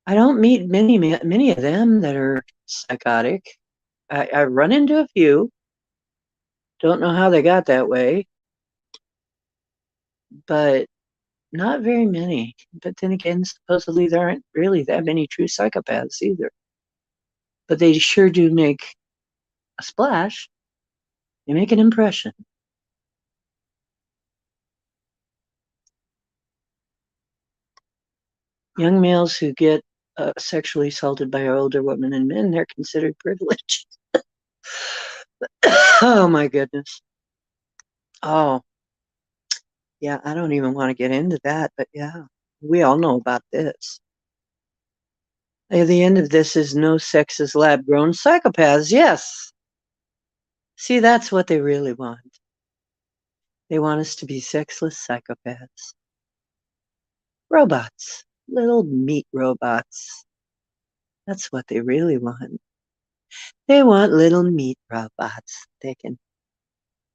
I don't meet many of them that are psychotic. I run into a few. Don't know how they got that way. But not very many. But then again, supposedly there aren't really that many true psychopaths either. But they sure do make a splash. They make an impression. Young males who get sexually assaulted by older women and men, they're considered privileged. Oh my goodness. Oh, yeah, I don't even want to get into that, but yeah, we all know about this. At the end of this is no sex is lab grown psychopaths. Yes, See, that's what they really want. They want us to be sexless psychopaths. Robots. Little meat robots. That's what they really want. They want little meat robots they can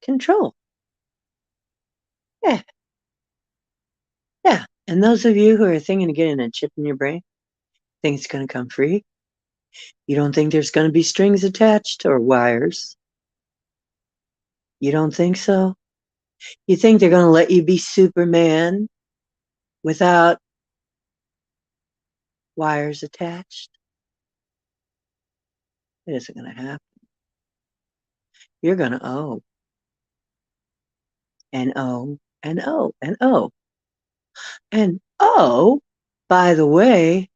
control. Yeah. Yeah. And those of you who are thinking of getting a chip in your brain, think it's going to come free? You don't think there's going to be strings attached or wires? You don't think so? You think they're going to let you be Superman without wires attached? It isn't going to happen. You're going to owe and owe and owe and owe. And oh, by the way,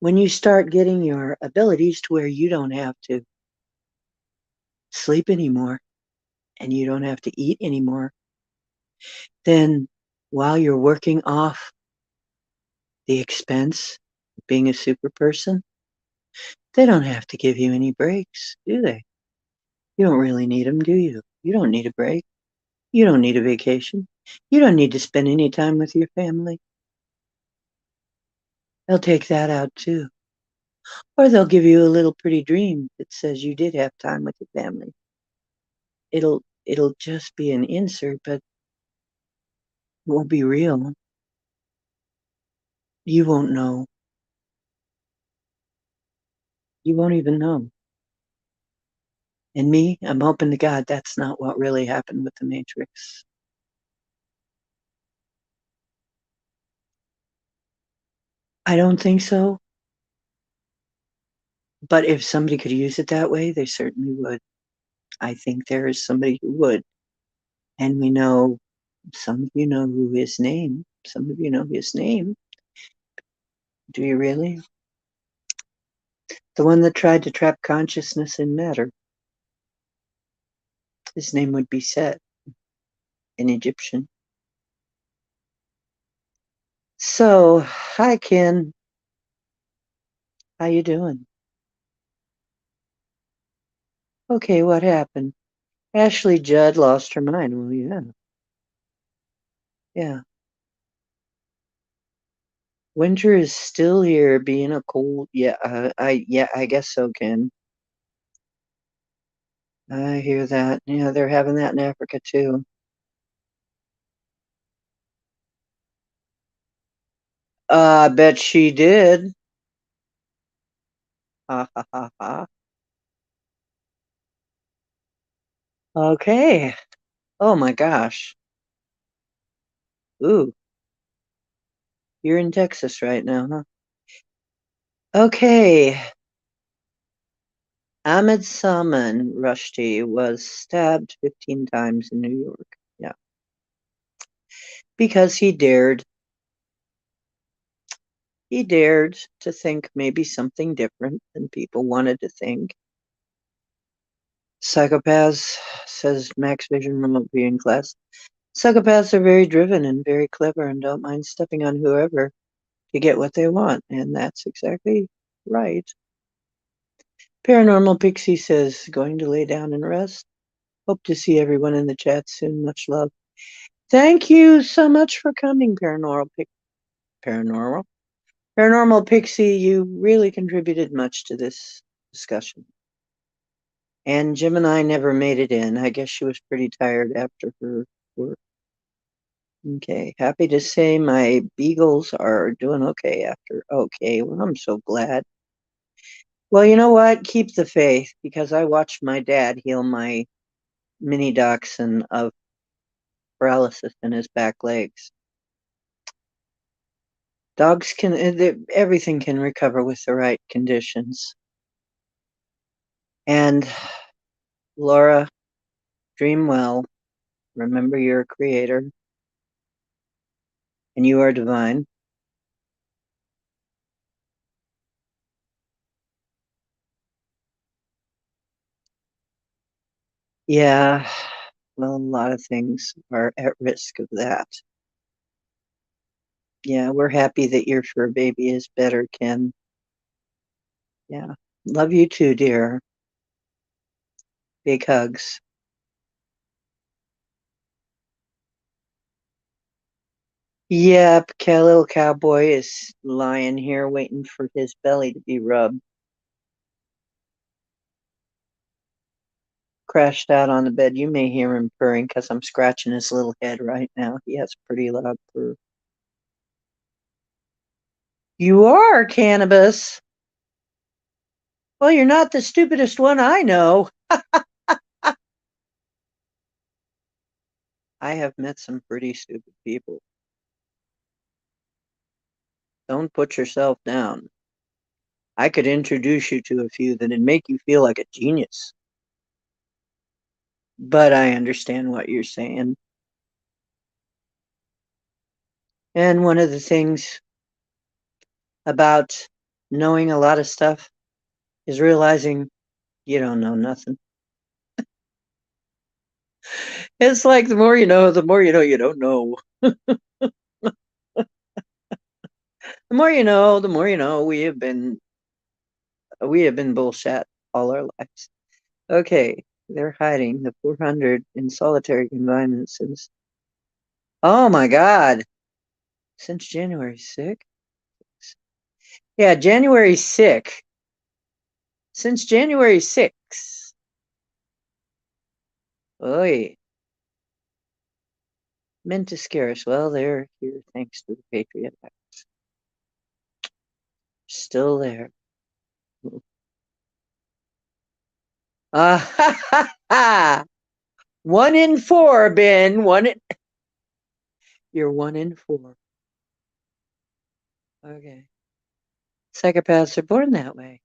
when you start getting your abilities to where you don't have to sleep anymore and you don't have to eat anymore, then while you're working off the expense of being a super person, they don't have to give you any breaks, do they? You don't really need them, do you? You don't need a break. You don't need a vacation. You don't need to spend any time with your family. They'll take that out too. Or they'll give you a little pretty dream that says you did have time with your family. It'll just be an insert, but it won't be real. You won't know. You won't even know. And me, I'm hoping to God that's not what really happened with the Matrix. I don't think so. But if somebody could use it that way, they certainly would. I think there is somebody who would. And we know, some of you know who his name. Some of you know his name. Do you really? The one that tried to trap consciousness in matter. His name would be Set in Egyptian. So, hi Ken. How you doing? Okay, what happened? Ashley Judd lost her mind. Well, yeah. Yeah. Winter is still here, being a cold. Yeah, I guess so, Ken. I hear that. Yeah, they're having that in Africa too. I bet she did. Ha ha ha ha. Okay. Oh my gosh. Ooh, you're in Texas right now, huh? Okay. Ahmed Salman Rushdie was stabbed 15 times in New York. Yeah. Because he dared. He dared to think maybe something different than people wanted to think. Psychopaths, says Max Vision remote viewing class. Psychopaths are very driven and very clever and don't mind stepping on whoever to get what they want. And that's exactly right. Paranormal Pixie says, going to lay down and rest. Hope to see everyone in the chat soon. Much love. Thank you so much for coming, Paranormal. Paranormal Pixie, you really contributed much to this discussion. And Gemini never made it in. I guess she was pretty tired after her work. Okay, happy to say my beagles are doing okay after. Okay, well, I'm so glad. Well, you know what? Keep the faith, because I watched my dad heal my mini dachshund of paralysis in his back legs. Dogs can, everything can recover with the right conditions. And Laura, dream well. Remember you're a creator and you are divine. Yeah, well, a lot of things are at risk of that. Yeah, we're happy that your fur baby is better, Ken. Yeah. Love you too, dear. Big hugs. Yep, little cowboy is lying here waiting for his belly to be rubbed. Crashed out on the bed. You may hear him purring because I'm scratching his little head right now. He has pretty loud purr. You are, Cannabis. Well, you're not the stupidest one I know. I have met some pretty stupid people. Don't put yourself down. I could introduce you to a few that'd make you feel like a genius. But I understand what you're saying. And one of the things about knowing a lot of stuff is realizing you don't know nothing. It's like the more you know you don't know. The more you know, the more you know. We have been bullshit all our lives. Okay, they're hiding the 400 in solitary confinement since, oh my God, since January 6th? Yeah, January 6th. Since January 6th. Oy. Meant to scare us. Well, they're here thanks to the Patriot Act. Still there. Ha ha ha! 1 in 4, Ben. You're 1 in 4. Okay. Psychopaths are born that way.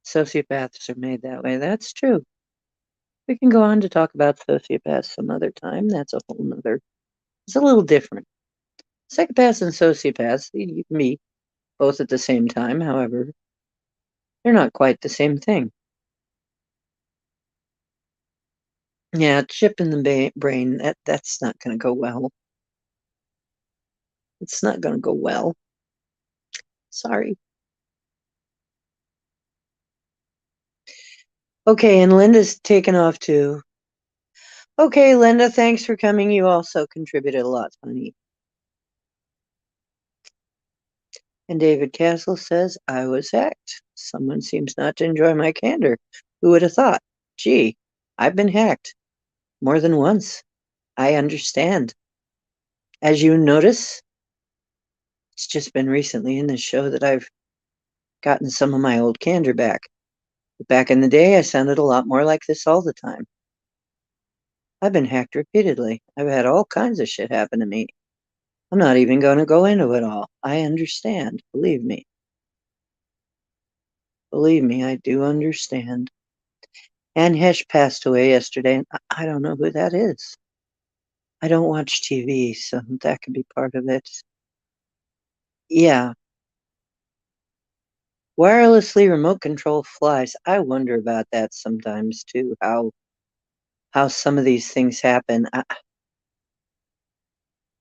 Sociopaths are made that way. That's true. We can go on to talk about sociopaths some other time. That's a whole nother. It's a little different. Psychopaths and sociopaths, you can be both at the same time. However, they're not quite the same thing. Yeah, chip in the brain, that's not going to go well. It's not going to go well. Sorry. Okay, and Linda's taken off too. Okay, Linda, thanks for coming. You also contributed a lot, honey. And David Castle says, I was hacked. Someone seems not to enjoy my candor. Who would have thought? Gee, I've been hacked more than once. I understand. As you notice, it's just been recently in this show that I've gotten some of my old candor back. But back in the day, I sounded a lot more like this all the time. I've been hacked repeatedly. I've had all kinds of shit happen to me. I'm not even going to go into it all. I understand. Believe me. Believe me, I do understand. Anne Hesh passed away yesterday, and I don't know who that is. I don't watch TV, so that could be part of it. Yeah. Wirelessly remote control flies. I wonder about that sometimes too, how some of these things happen.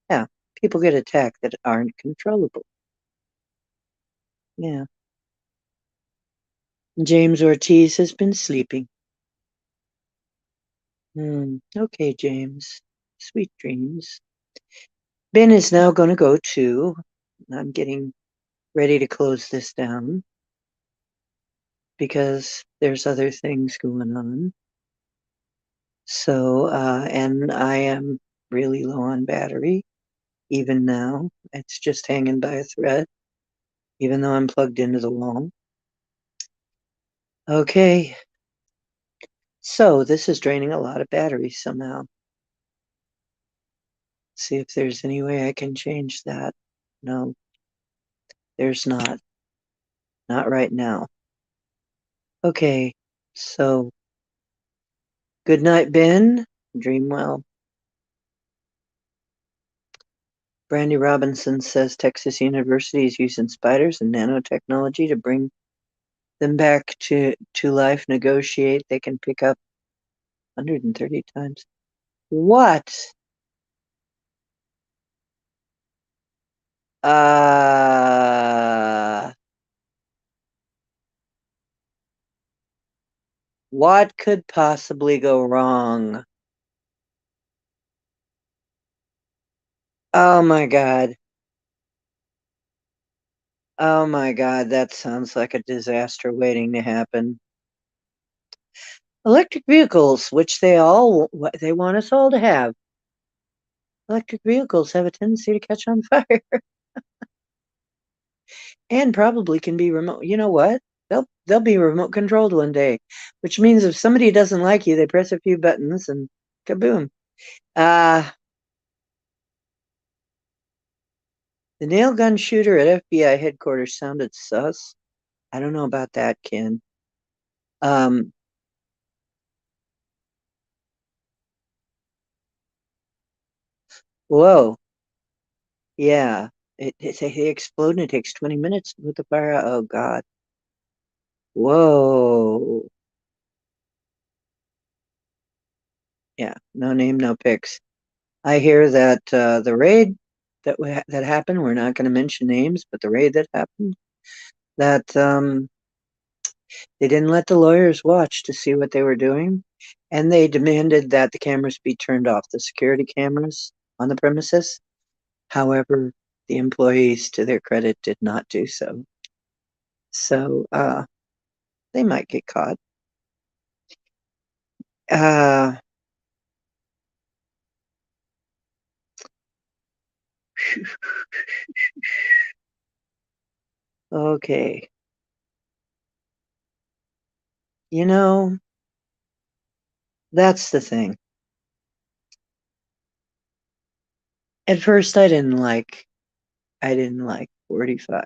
Yeah, people get attacked that aren't controllable. Yeah. James Ortiz has been sleeping. Okay, James. Sweet dreams. Ben is now going to go too. I'm getting ready to close this down because there's other things going on. So, and I am really low on battery even now. It's just hanging by a thread, even though I'm plugged into the wall. Okay. So this is draining a lot of battery somehow. See if there's any way I can change that. No, there's not. Not right now. Okay, so good night, Ben. Dream well. Brandy Robinson says Texas University is using spiders and nanotechnology to bring them back to life. Negotiate. They can pick up 130 times. What? Uh, What could possibly go wrong? Oh my God. Oh my God, that sounds like a disaster waiting to happen. Electric vehicles, which they want us all to have. Electric vehicles have a tendency to catch on fire and probably can be remote. You know what? They'll be remote controlled one day, which means if somebody doesn't like you, they press a few buttons and kaboom. The nail gun shooter at FBI headquarters sounded sus. I don't know about that, Ken. Whoa. Yeah. They explode and it takes 20 minutes to put the fire out. Oh, God. Whoa. Yeah. No name, no pics. I hear that the raid that happened, we're not going to mention names, but the raid that happened, that they didn't let the lawyers watch to see what they were doing, and they demanded that the cameras be turned off, the security cameras on the premises. However, the employees, to their credit, did not do so. So they might get caught. Uh, okay. You know, that's the thing. At first, I didn't like 45.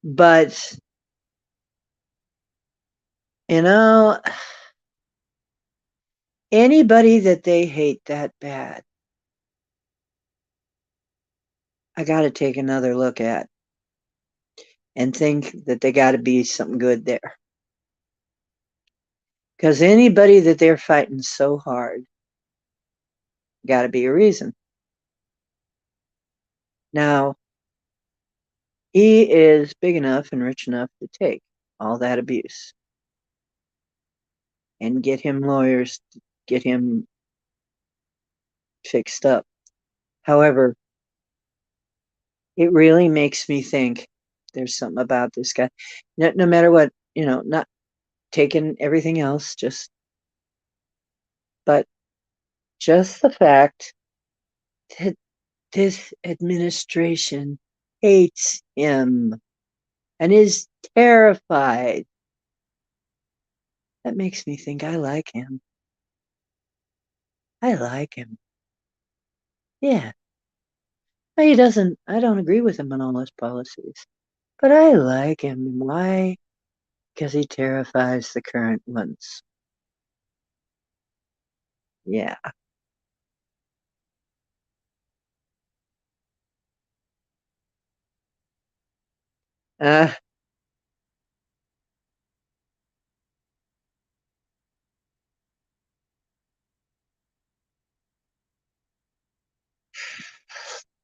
But, you know, anybody that they hate that bad, I got to take another look at and think that they got to be something good there. Because anybody that they're fighting so hard, got to be a reason. Now, he is big enough and rich enough to take all that abuse and get him lawyers, get him fixed up. However, it really makes me think there's something about this guy. No matter what, not taking everything else, but just the fact that this administration hates him and is terrified. That makes me think I like him. I like him. Yeah. He doesn't, I don't agree with him on all his policies, but I like him. Why? Because he terrifies the current ones. Yeah. Uh,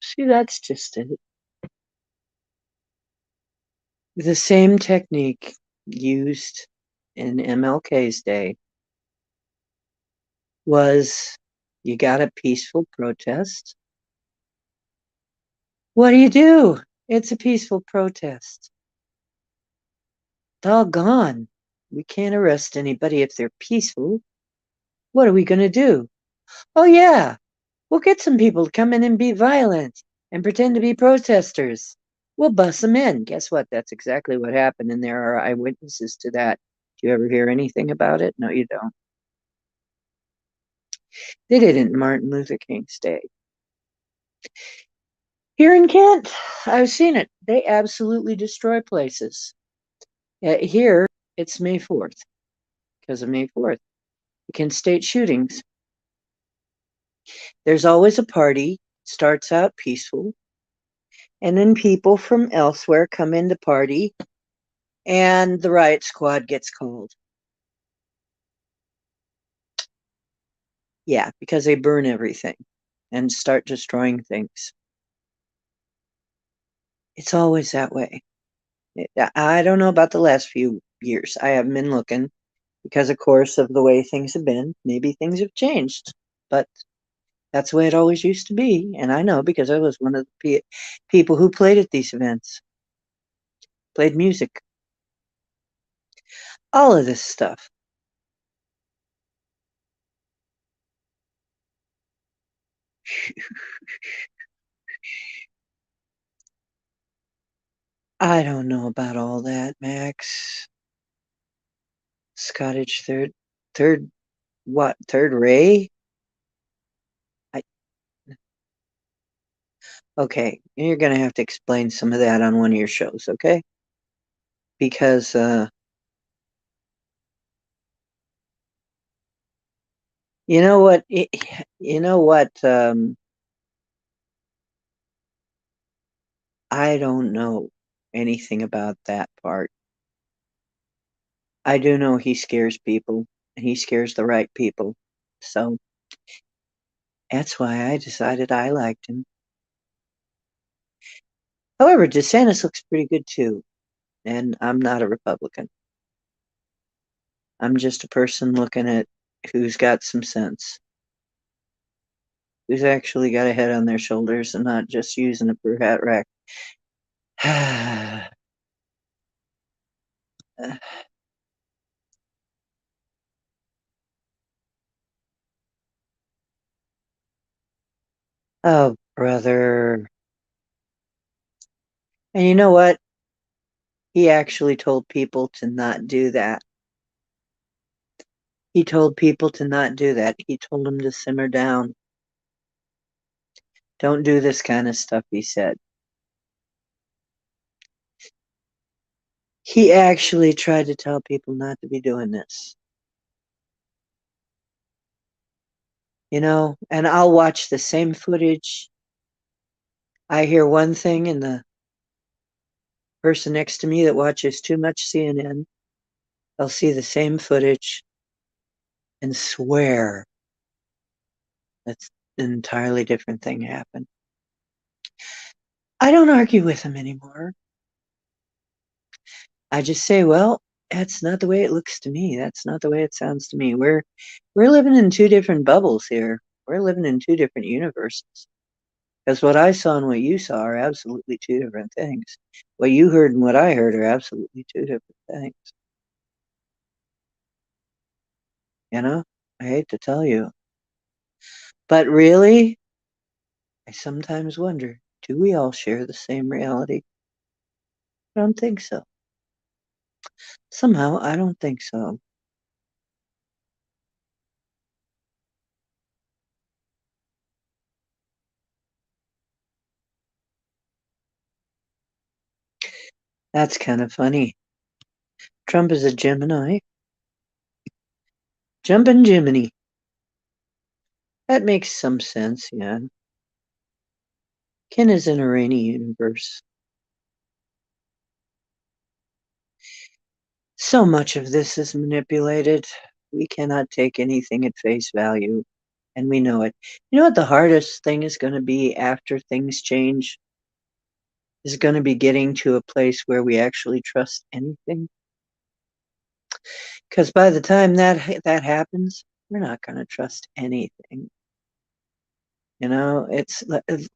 See, that's just it. The same technique used in MLK's day was you got a peaceful protest. What do? It's a peaceful protest. Doggone. We can't arrest anybody if they're peaceful. What are we going to do? Oh, yeah, we'll get some people to come in and be violent and pretend to be protesters. We'll bus them in. Guess what? That's exactly what happened, and there are eyewitnesses to that. Do you ever hear anything about it? No, you don't. They didn't Martin Luther King's Day. Here in Kent, I've seen it. They absolutely destroy places. Here, it's May 4th, because of May 4th. The Kent State shootings. There's always a party, starts out peaceful, and then people from elsewhere come in to party, and the riot squad gets called. Yeah, because they burn everything and start destroying things. It's always that way. I don't know about the last few years. I haven't been looking because, of course, of the way things have been. Maybe things have changed, but that's the way it always used to be. And I know because I was one of the people who played at these events, played music, all of this stuff. I don't know about all that, Max. Scottish third, what? Third Ray? I, okay, you're gonna have to explain some of that on one of your shows, okay? Because, you know what? You know what? I don't know anything about that part. I do know he scares people, and he scares the right people. So that's why I decided I liked him. However, DeSantis looks pretty good too, and I'm not a Republican. I'm just a person looking at who's got some sense, who's actually got a head on their shoulders and not just using it for hat rack. Oh, brother. And you know what? He actually told people to not do that. He told people to not do that. He told them to simmer down. Don't do this kind of stuff, he said. He actually tried to tell people not to be doing this. You know, and I'll watch the same footage. I hear one thing, and the person next to me that watches too much CNN, they'll see the same footage and swear that's an entirely different thing happened. I don't argue with them anymore. I just say, well, that's not the way it looks to me. That's not the way it sounds to me. We're living in two different bubbles here. We're living in two different universes. Because what I saw and what you saw are absolutely two different things. What you heard and what I heard are absolutely two different things. You know, I hate to tell you. But really, I sometimes wonder, do we all share the same reality? I don't think so. Somehow, I don't think so. That's kind of funny. Trump is a Gemini. Jumpin' Jiminy. That makes some sense, yeah. Ken is in a rainy universe. So much of this is manipulated. We cannot take anything at face value, and we know it. You know what the hardest thing is going to be after things change? Is going to be getting to a place where we actually trust anything. Because by the time that happens, we're not going to trust anything. You know,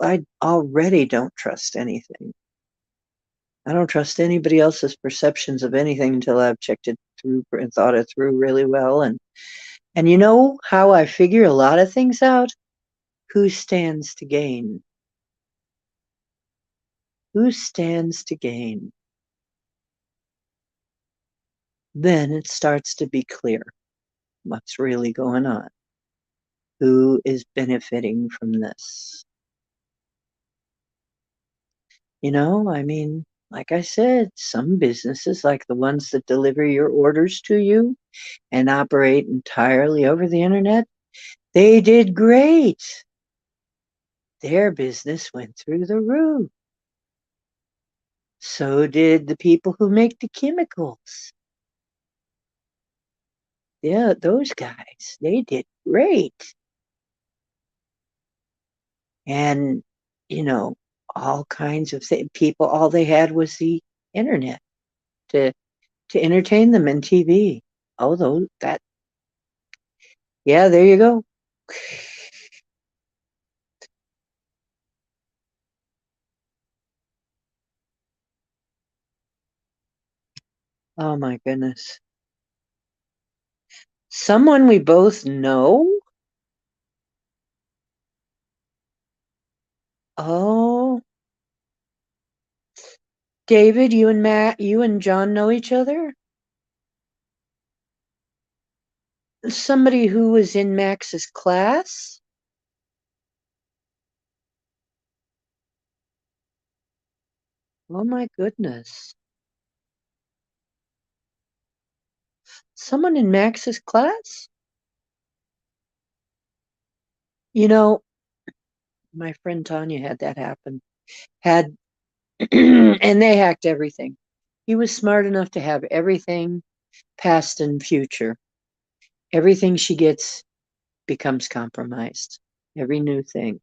I already don't trust anything. I don't trust anybody else's perceptions of anything until I've checked it through and thought it through really well. And you know how I figure a lot of things out? Who stands to gain? Who stands to gain? Then it starts to be clear what's really going on. Who is benefiting from this? You know, I mean, like I said, some businesses, like the ones that deliver your orders to you and operate entirely over the internet, they did great. Their business went through the roof. So did the people who make the chemicals. Yeah, those guys, they did great. And, you know, all kinds of people, all they had was the internet to to entertain them in TV. Oh, that. Yeah, there you go. Oh my goodness. Someone we both know? Oh, David, you and John know each other? Somebody who was in Max's class? Oh my goodness. Someone in Max's class? You know, my friend Tanya had that happen. Had and they hacked everything. He was smart enough to have everything past and future. Everything she gets becomes compromised. Every new thing.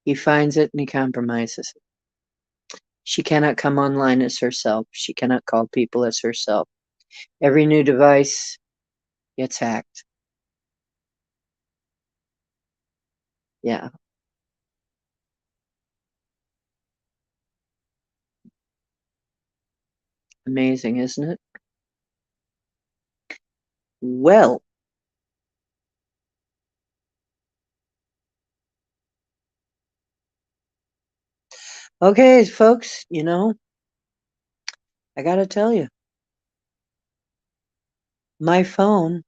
He finds it and he compromises it. She cannot come online as herself. She cannot call people as herself. Every new device gets hacked. Yeah. Amazing, isn't it? Well, okay, folks, I gotta tell you, my phone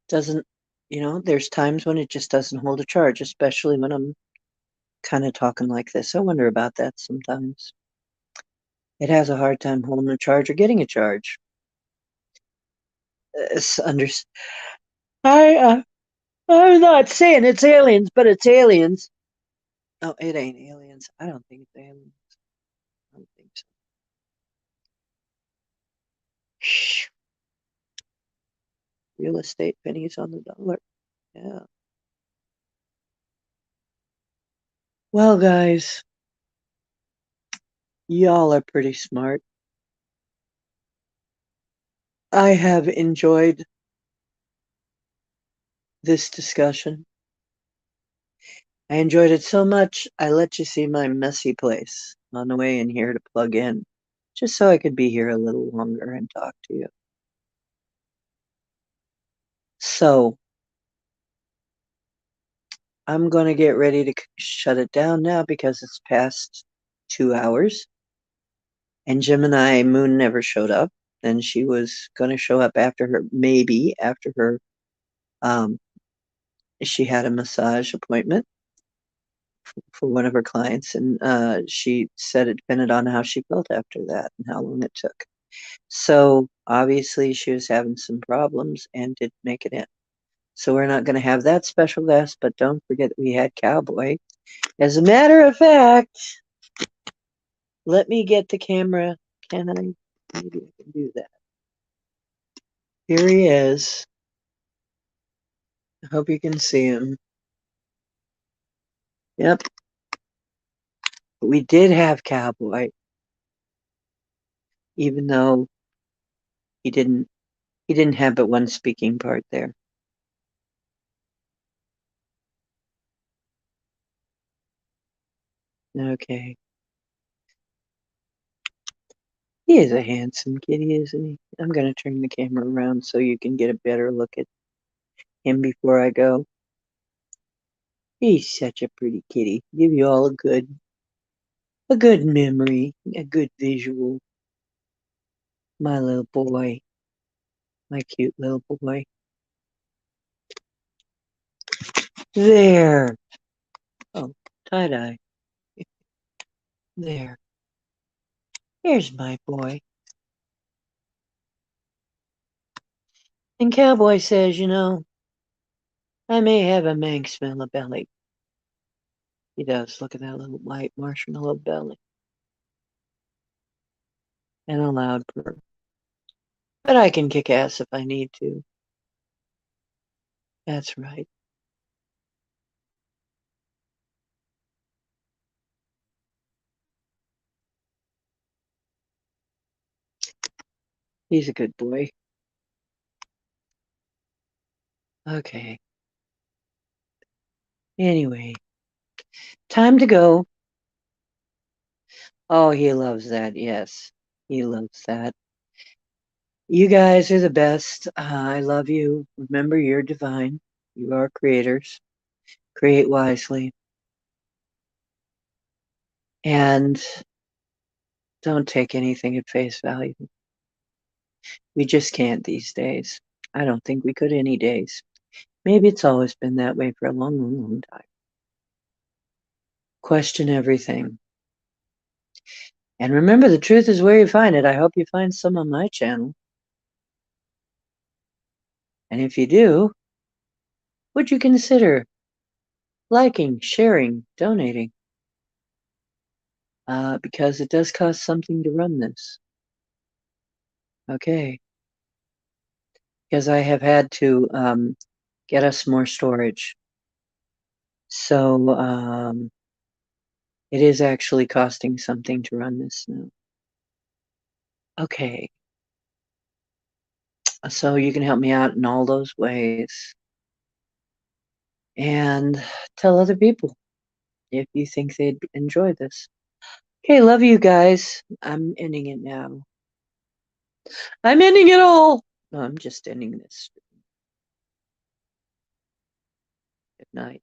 doesn't, there's times when it just doesn't hold a charge, especially when I'm kind of talking like this. I wonder about that sometimes. It has a hard time holding a charge or getting a charge. It's under, I, I'm not saying it's aliens, but it's aliens. Oh, it ain't aliens. I don't think it's aliens. I don't think so. Shh. Real estate pennies on the dollar. Yeah. Well, guys, y'all are pretty smart. I have enjoyed this discussion. I enjoyed it so much, I let you see my messy place on the way in here to plug in, just so I could be here a little longer and talk to you. So, I'm going to get ready to shut it down now because it's past 2 hours. And Gemini Moon never showed up. And she was going to show up after her, maybe after her, um, she had a massage appointment for one of her clients. And she said it depended on how she felt after that and how long it took. So obviously she was having some problems and didn't make it in. So we're not going to have that special guest, but don't forget that we had Cowboy. As a matter of fact, let me get the camera. Can I? Maybe I can do that. Here he is. I hope you can see him. Yep. We did have Cowboy, even though he didn't he didn't have but one speaking part there. Okay. He is a handsome kitty, isn't he? I'm gonna turn the camera around so you can get a better look at him before I go. He's such a pretty kitty. Give you all a good memory, a good visual. My little boy, my cute little boy. There. Oh, tie-dye. There. Here's my boy. And Cowboy says, I may have a Manx smell of belly. He does. Look at that little white marshmallow belly. And a loud purr. But I can kick ass if I need to. That's right. He's a good boy. Okay. Anyway, time to go. Oh, he loves that. Yes, he loves that. You guys are the best. I love you. Remember, you're divine. You are creators. Create wisely. And don't take anything at face value. We just can't these days. I don't think we could any days. Maybe it's always been that way for a long, long, long time. Question everything. And remember, the truth is where you find it. I hope you find some on my channel. And if you do, would you consider liking, sharing, donating? Because it does cost something to run this. Okay. Because I have had to get us more storage. So it is actually costing something to run this now. Okay. So you can help me out in all those ways. And tell other people if you think they'd enjoy this. Okay, love you guys. I'm ending it now. I'm ending it all. No, I'm just ending this. Good night.